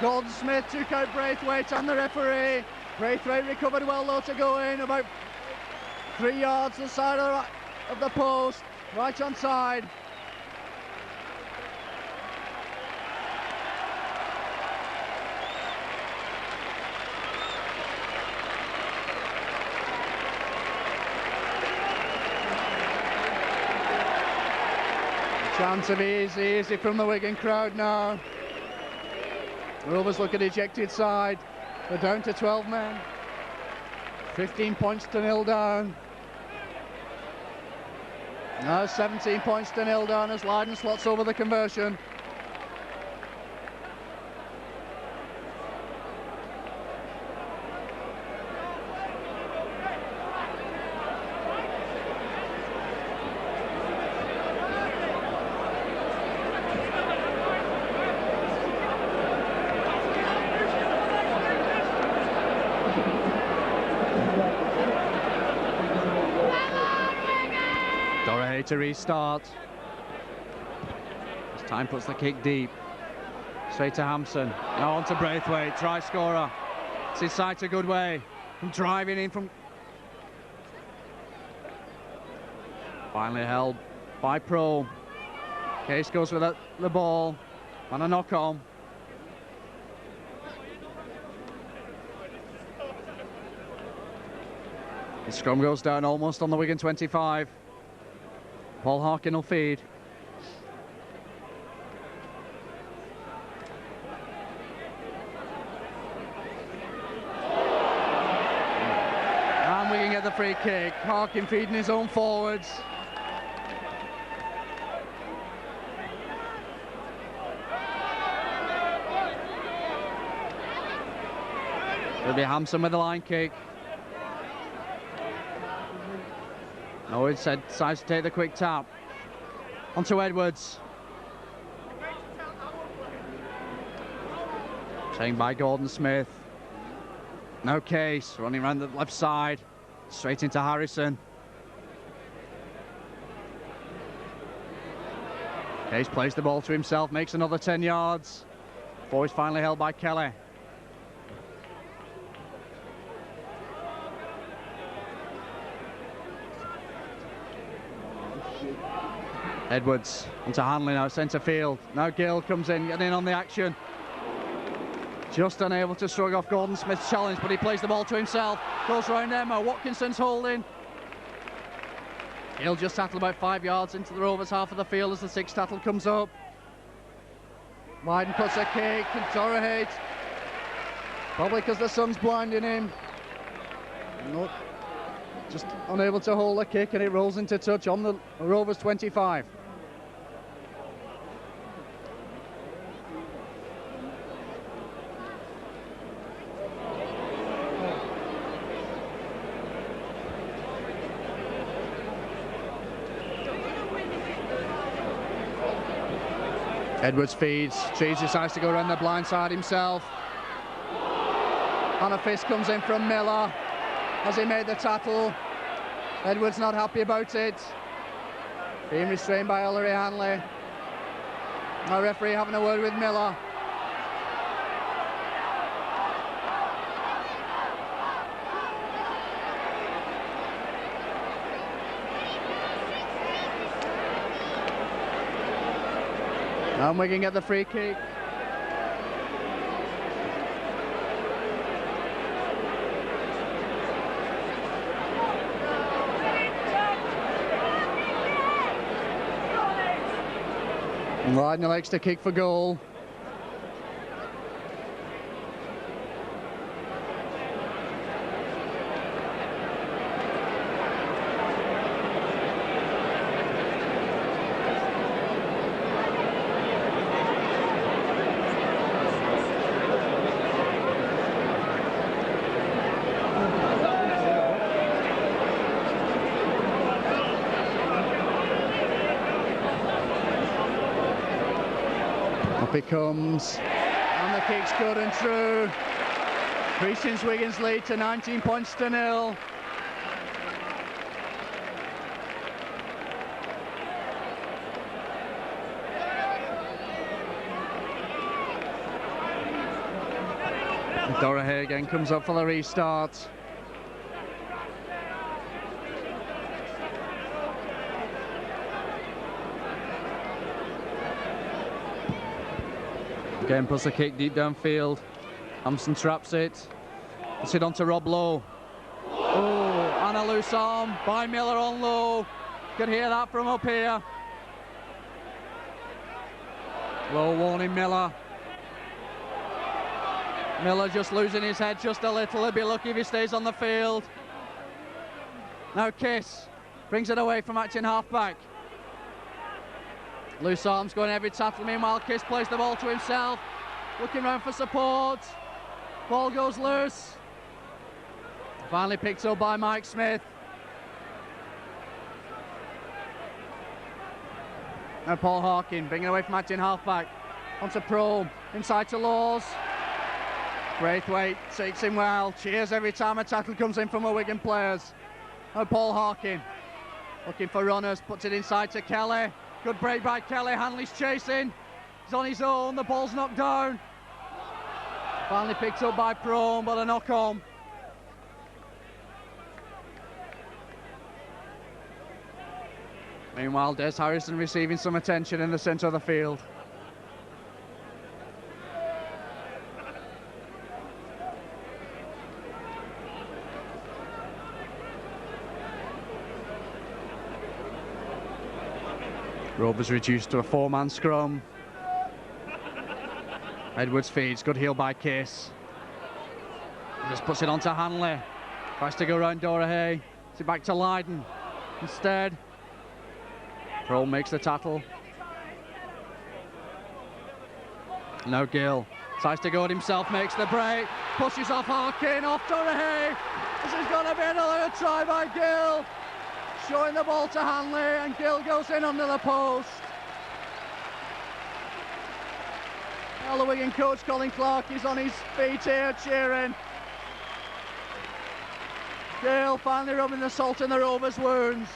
Gordon Smith took out Braithwaite and the referee. Braithwaite recovered well though to go in, about 3 yards to the side of the post, right hand side. Chance of easy from the Wigan crowd now. Rovers look at ejected side. They're down to 12 men. 15 points to 0 down. Now 17 points to 0 down as Lydon slots over the conversion. Dorahey to restart. As time puts the kick deep. Straight to Hampson. Now on to Braithwaite, try scorer. It's inside to Goodway. Driving in from... Finally held by Pro. Case goes with the ball. And a knock on. The scrum goes down almost on the Wigan 25. Paul Harkin will feed. the free kick. Harkin feeding his own forwards. It'll be Hampson with the line kick. Norwich decides to take the quick tap. Onto Edwards. Taken by Gordon Smith. No Case, running around the left side. Straight into Harrison. Case plays the ball to himself, makes another 10 yards. Before he's finally held by Kelly. Edwards onto Hanley now, centre field. Now Gill comes in, getting in on the action. Just unable to shrug off Gordon Smith's challenge, but he plays the ball to himself. Goes round Emma, Watkinson's holding. He'll just tackle about 5 yards into the Rovers' half of the field as the sixth tackle comes up. Wyden puts a kick, and Dorahay, probably because the sun's blinding him. Not just unable to hold the kick, and it rolls into touch on the Rovers 25. Edwards feeds, Cheese decides to go around the blind side himself. And a fist comes in from Miller as he made the tackle. Edwards not happy about it. Being restrained by Ellery Hanley. Our referee having a word with Miller. And Wigan get the free kick. And Widener likes to kick for goal. Up it comes, and the kick's good and true. Increasing Wigan's lead to 19 points to 0. Dorahay again comes up for the restart. Again puts the kick deep downfield. Hampson traps it. Puts it on to Rob Lowe. Oh, and a loose arm by Miller on Lowe. Could hear that from up here. Lowe warning Miller. Miller just losing his head just a little. He'll be lucky if he stays on the field. Now Kiss brings it away from acting halfback. Loose arms going every tackle. Meanwhile, Kiss plays the ball to himself. Looking round for support. Ball goes loose. Finally picked up by Mike Smith. Now Paul Harkin bringing away from acting halfback. Onto Prome. Inside to Laws. Braithwaite takes him well. Cheers every time a tackle comes in from a Wigan players. Now Paul Harkin. Looking for runners. Puts it inside to Kelly. Good break by Kelly. Hanley's chasing. He's on his own. The ball's knocked down. Finally picked up by Prome, but a knock on. Meanwhile, Des Harrison receiving some attention in the centre of the field. Rovers reduced to a four-man scrum. Edwards feeds, good heel by Case. Just puts it onto Hanley. Tries to go round Dorahay. it back to Lydon. Instead, Prome makes the tackle. Now Gill tries to go at himself, makes the break, pushes off Harkin, off Dorahay. This is going to be another try by Gill. Showing the ball to Hanley, and Gill goes in under the post. Well, the Wigan coach, Colin Clark, is on his feet here cheering. Gill finally rubbing the salt in the Rovers' wounds.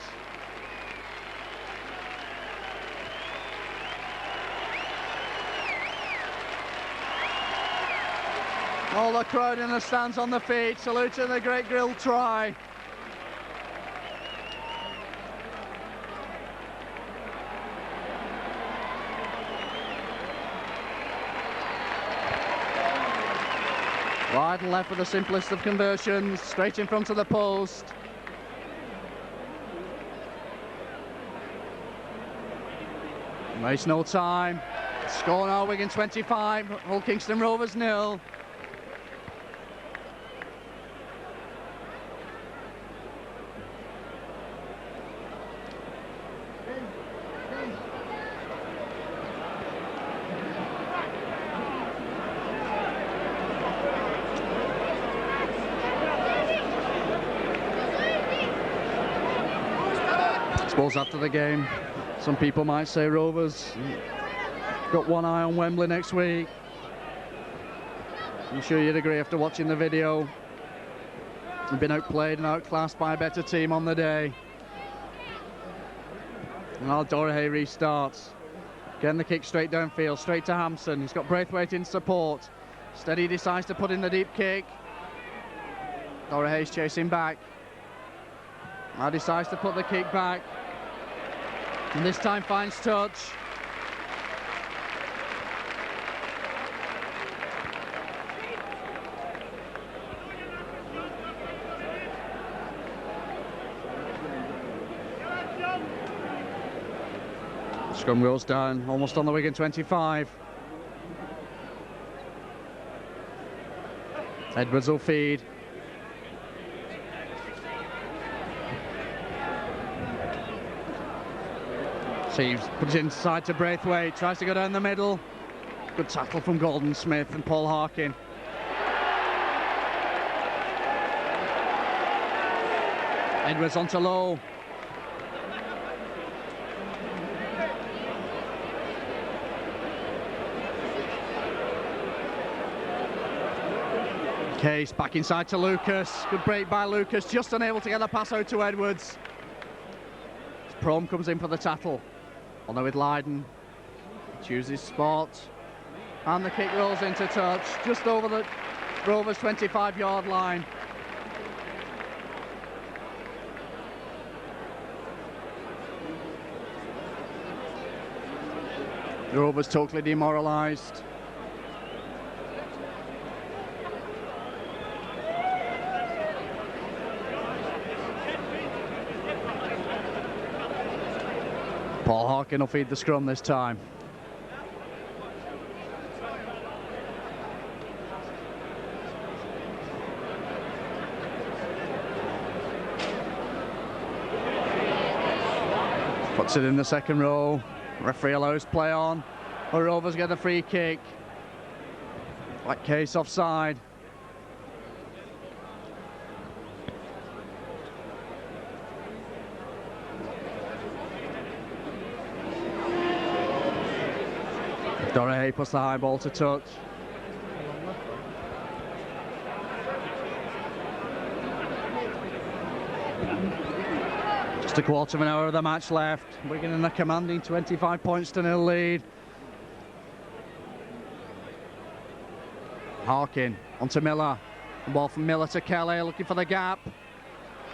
All the crowd in the stands on the feet, saluting the great Gill try. Wide and left with the simplest of conversions, straight in front of the post. Waste no time. Score now, Wigan 25, Hull Kingston Rovers 0. I suppose after the game, some people might say Rovers got one eye on Wembley next week. I'm sure you'd agree after watching the video. They've been outplayed and outclassed by a better team on the day. And now Dorahay restarts. Getting the kick straight downfield, straight to Hampson. He's got Braithwaite in support. Steady decides to put in the deep kick. Dorahay's chasing back. Now decides to put the kick back. And this time finds touch. Scrum goes down, almost on the Wigan 25. Edwards will feed. Seaves puts it inside to Braithwaite, tries to go down the middle. Good tackle from Golden Smith and Paul Harkin. Edwards onto Lowe. Case back inside to Lucas. Good break by Lucas, just unable to get a pass out to Edwards. Prome comes in for the tackle. On there with Lydon. Chooses spot. And the kick rolls into touch, just over the Rovers' 25-yard line. The Rovers totally demoralised. Paul Harkin will feed the scrum this time. Puts it in the second row. Referee allows play on. The Rovers get a free kick. Black Case offside. Dorahay puts the high ball to touch. Just a quarter of an hour of the match left. Wigan in a commanding 25 points to 0 lead. Harkin onto Miller. The ball from Miller to Kelly, looking for the gap.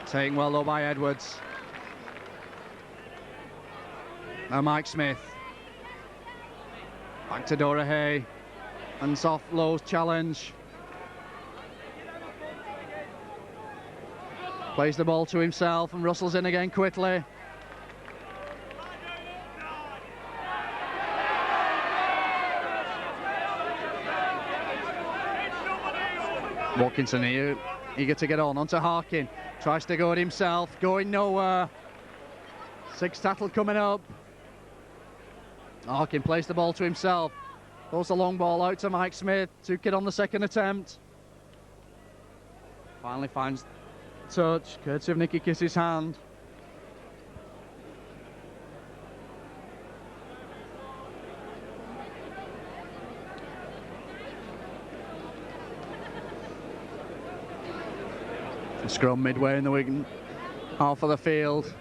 Taken well though by Edwards. Now Mike Smith. Back to Dorahay, and soft Lowe's challenge. Plays the ball to himself and Russell's in again quickly. Watkinson here eager to get onto Harkin. Tries to go it himself, going nowhere. Sixth tackle coming up. Harkin plays the ball to himself. Throws the long ball out to Mike Smith. Took it on the second attempt. Finally finds touch, courtesy of Nicky Kiss's hand. The scrum midway in the Wigan half of the field.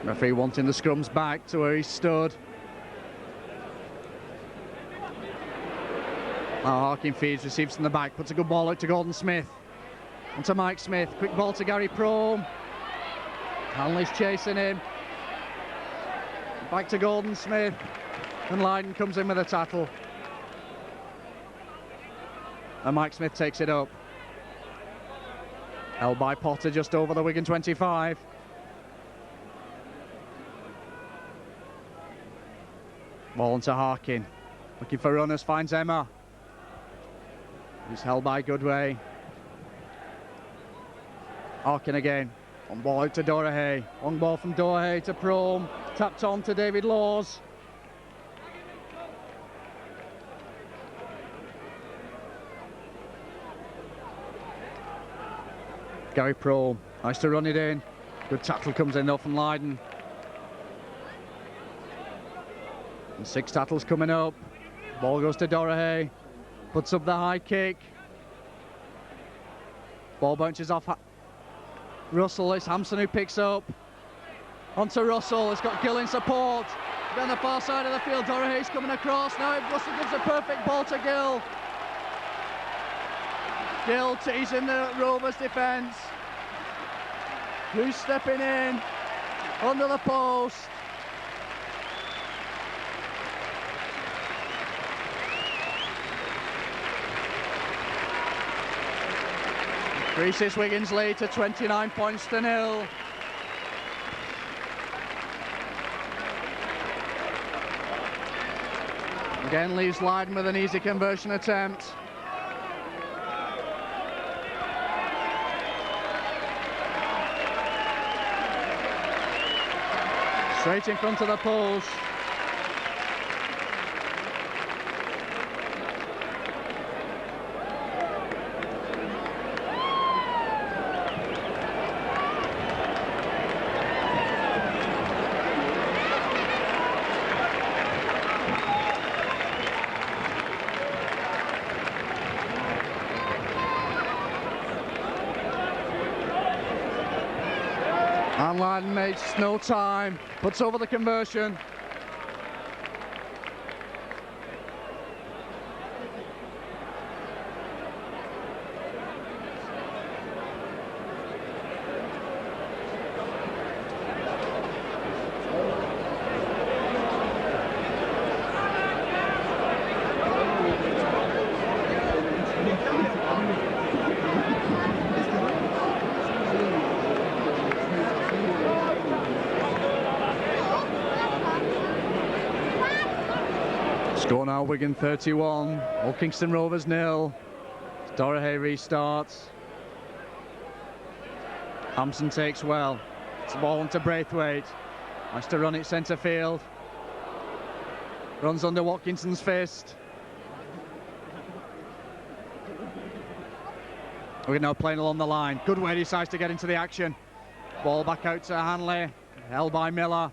Referee wanting the scrums back to where he stood. Now Harkin feeds, receives from the back, puts a good ball out to Gordon Smith. Onto Mike Smith, quick ball to Gary Prome. Hanley's chasing him. Back to Gordon Smith. And Lydon comes in with a tackle. And Mike Smith takes it up. Held by Potter just over the Wigan 25. Ball onto Harkin. Looking for runners, finds Emma. He's held by Goodway. Harkin again. On ball out to Dorahay. Long ball from Dorahay to Prome. Tapped on to David Laws. Gary Prome. Nice to run it in. Good tackle comes in though from Lydon. And 6 tackles coming up. Ball goes to Dorahay. Puts up the high kick. Ball bounces off Russell. It's Hampson who picks up. Onto Russell. It's got Gill in support. Down the far side of the field. Dorahay's coming across. Now Russell gives a perfect ball to Gill. Gill teasing the Rovers defence. Who's stepping in? Under the post. Increases Wigan's lead to 29 points to 0. Again leaves Lydon with an easy conversion attempt. Straight in front of the post. And Lydon makes no time, puts over the conversion. Score now, Wigan 31, Old Kingston Rovers 0. Dorahay restarts. Hampson takes well. It's the ball onto Braithwaite. Nice to run it centre field. Runs under Watkinson's fist. We're now playing along the line. Goodway decides to get into the action. Ball back out to Hanley. Held by Miller.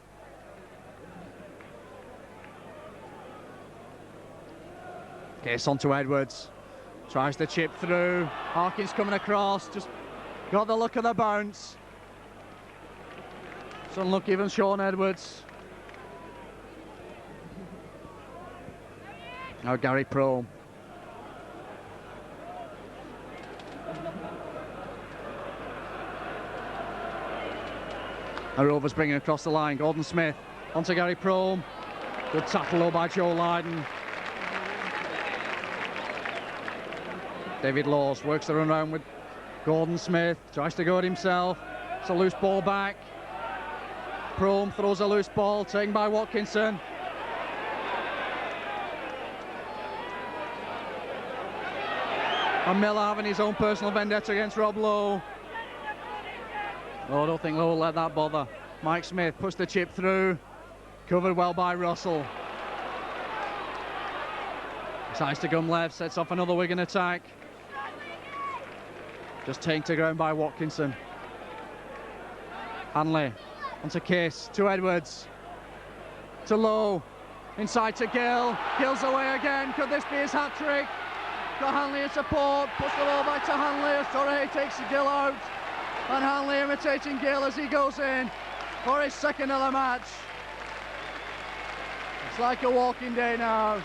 Case on to Edwards. Tries to chip through. Harkin's coming across. Just got the look of the bounce. It's unlucky even Sean Edwards. Now Gary Prome. The Rovers bringing across the line. Gordon Smith onto Gary Prome. Good tackle though by Joe Lydon. David Laws works the run around with Gordon Smith, tries to go it himself. It's a loose ball back. Prome throws a loose ball, taken by Watkinson. And Miller having his own personal vendetta against Rob Lowe. Oh, I don't think Lowe will let that bother. Mike Smith puts the chip through. Covered well by Russell. Tries to come left, sets off another Wigan attack. Just taken to ground by Watkinson. Hanley onto Kiss, to Edwards. To Lowe. Inside to Gill. Gill's away again. Could this be his hat-trick? Got Hanley in support. Puts the ball back to Hanley as Torre takes Gill out. And Hanley imitating Gill as he goes in for his second of the match. It's like a walking day now.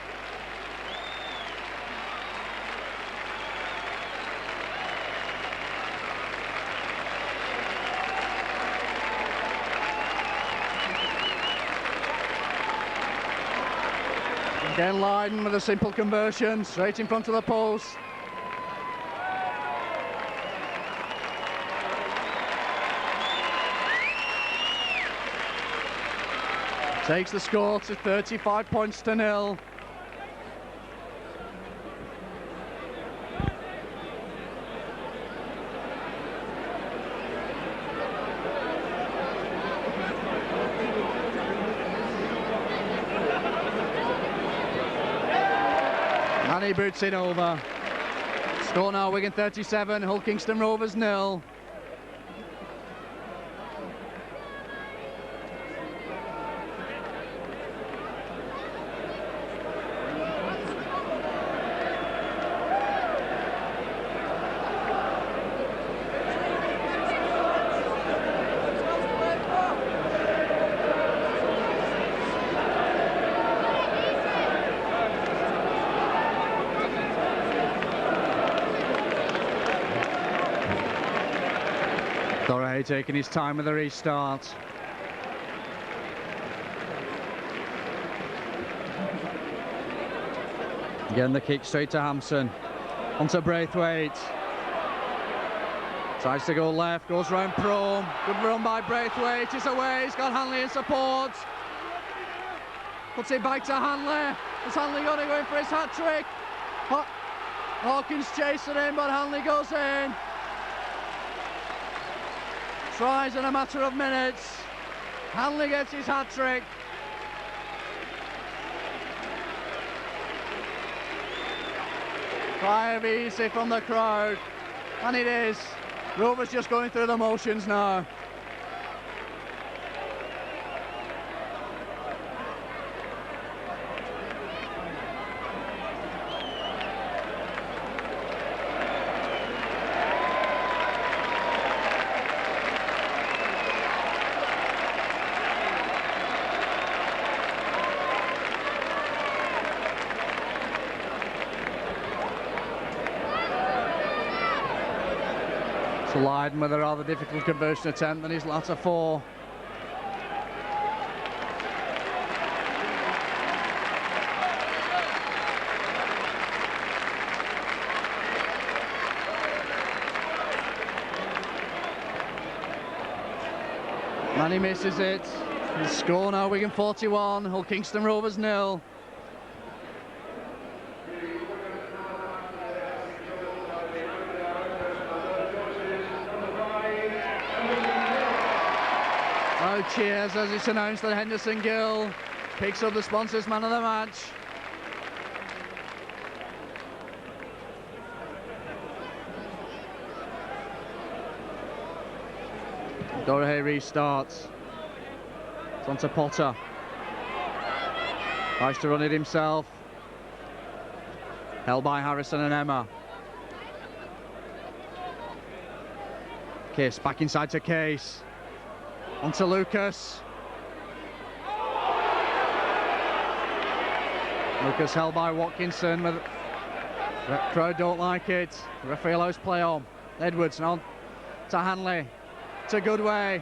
Again, Lydon with a simple conversion, straight in front of the post. Takes the score to 35 points to 0. And he boots it over. Score now, Wigan 37, Hull Kingston Rovers 0. Torre taking his time with the restart. Again the kick straight to Hampson. Onto Braithwaite. Tries to go left, goes round Prome. Good run by Braithwaite, he's away, he's got Hanley in support. Puts it back to Hanley. Has Hanley got to go in for his hat-trick? Hawkins chasing him, but Hanley goes in. Tries in a matter of minutes. Hanley gets his hat-trick. Cry of easy from the crowd. And it is. Rovers just going through the motions now. Lydon with a rather difficult conversion attempt in his latter four. And he misses it. The score now, Wigan 41, Hull Kingston Rovers 0. Cheers as it's announced that Henderson Gill picks up the sponsors man of the match. Dorahay restarts. It's on to Potter. Tries to run it himself. Held by Harrison and Emma. Kiss back inside to Case. On to Lucas. Lucas held by Watkinson. The crowd don't like it. The referee allows play on. Edwards now to Hanley. To Goodway.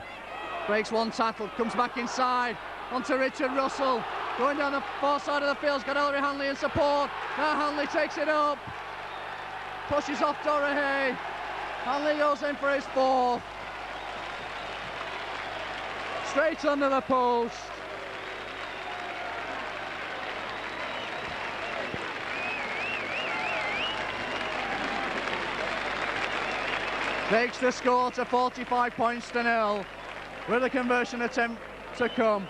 Breaks one tackle. Comes back inside. On to Richard Russell. Going down the far side of the field. Got Ellery Hanley in support. Now Hanley takes it up. Pushes off Dorahay. Hanley goes in for his fourth. Straight under the post. takes the score to 45 points to 0 with a conversion attempt to come.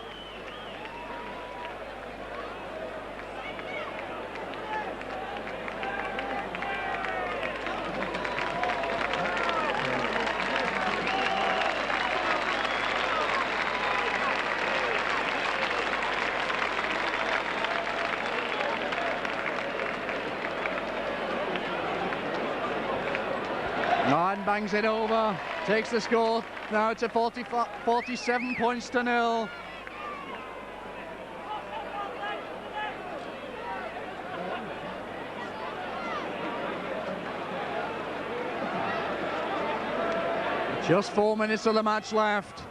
Line bangs it over, takes the score now to 47 points to 0. Just 4 minutes of the match left.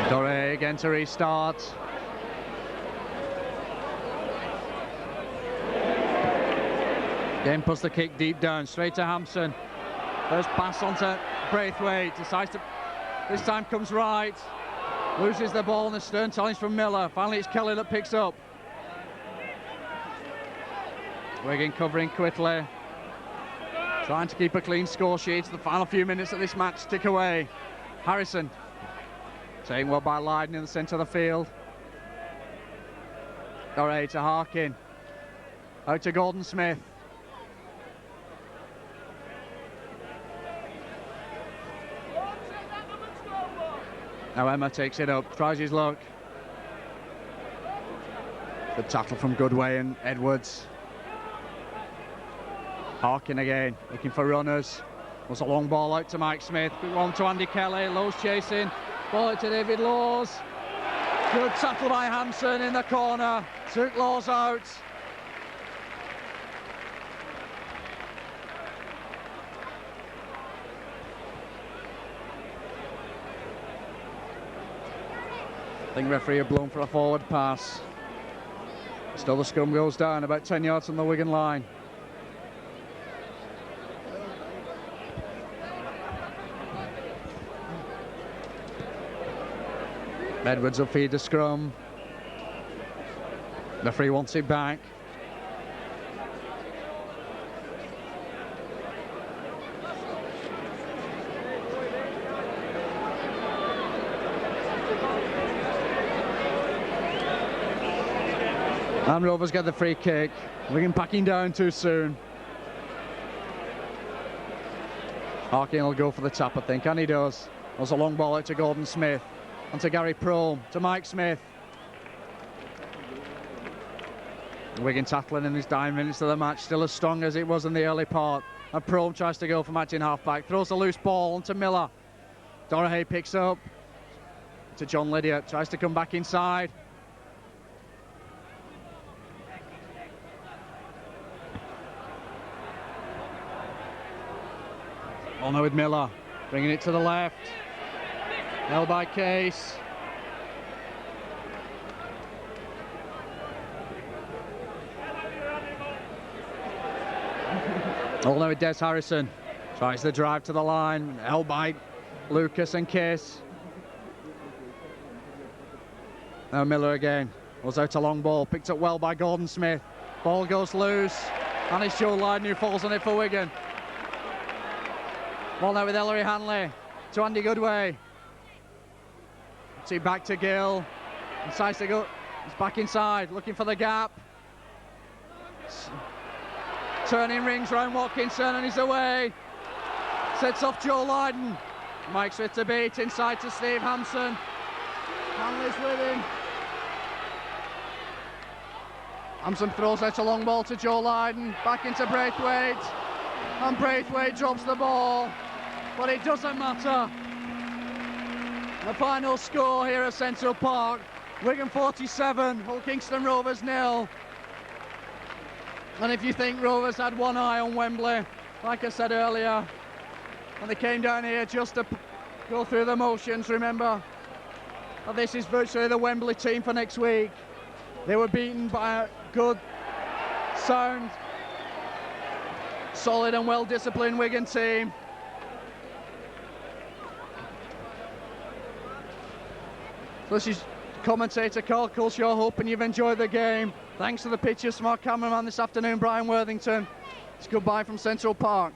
Doré again to restart. Again puts the kick deep down, straight to Hampson. First pass onto Braithwaite, decides to, this time comes right. Loses the ball and a stern challenge from Miller. Finally it's Kelly that picks up. Wigan covering quickly. Trying to keep a clean score sheet. The final few minutes of this match tick away. Harrison. Taken well by Lydon in the centre of the field. Doré to Harkin. Out to Gordon Smith. Now Emma takes it up, tries his luck. Good tackle from Goodway and Edwards. Harkin again, looking for runners. Was a long ball out to Mike Smith. Good one to Andy Kelly. Lowe's chasing. Ball out to David Laws. Good tackle by Hampson in the corner. Took Laws out. I think referee had blown for a forward pass. Still the scrum goes down about 10 yards from the Wigan line. Edwards will feed the scrum. The referee wants it back. And Rovers get the free kick. Wigan packing down too soon. Harkin will go for the tap, I think, and he does. There's a long ball out to Gordon Smith. On to Gary Prome, to Mike Smith. Wigan tackling in his 9 minutes of the match, still as strong as it was in the early part. And Prome tries to go for matching half-back, throws a loose ball onto Miller. Doré picks up to John Lydiate, tries to come back inside. On with Miller, bringing it to the left. Held by Case. All now with Des Harrison. Tries the drive to the line. Held by Lucas and Case. Now Miller again. Was out a long ball. Picked up well by Gordon Smith. Ball goes loose. And it's Joe Lydon who falls on it for Wigan. Ball now with Ellery Hanley. To Andy Goodway. See back to Gill. Decides to go. He's back inside, looking for the gap. Turning rings round Watkinson and he's away. Sets off Joe Lydon. Mike Smith to beat inside to Steve Hampson. Hanley's with him. Hampson throws out a long ball to Joe Lydon. Back into Braithwaite. And Braithwaite drops the ball. But it doesn't matter. The final score here at Central Park, Wigan 47, Hull Kingston Rovers 0. And if you think Rovers had one eye on Wembley, like I said earlier, and they came down here just to go through the motions, remember, that this is virtually the Wembley team for next week. They were beaten by a good, sound, solid and well-disciplined Wigan team. So this is commentator Carl Culshaw, hoping you've enjoyed the game. Thanks to the pictures from our cameraman this afternoon, Brian Worthington. It's goodbye from Central Park.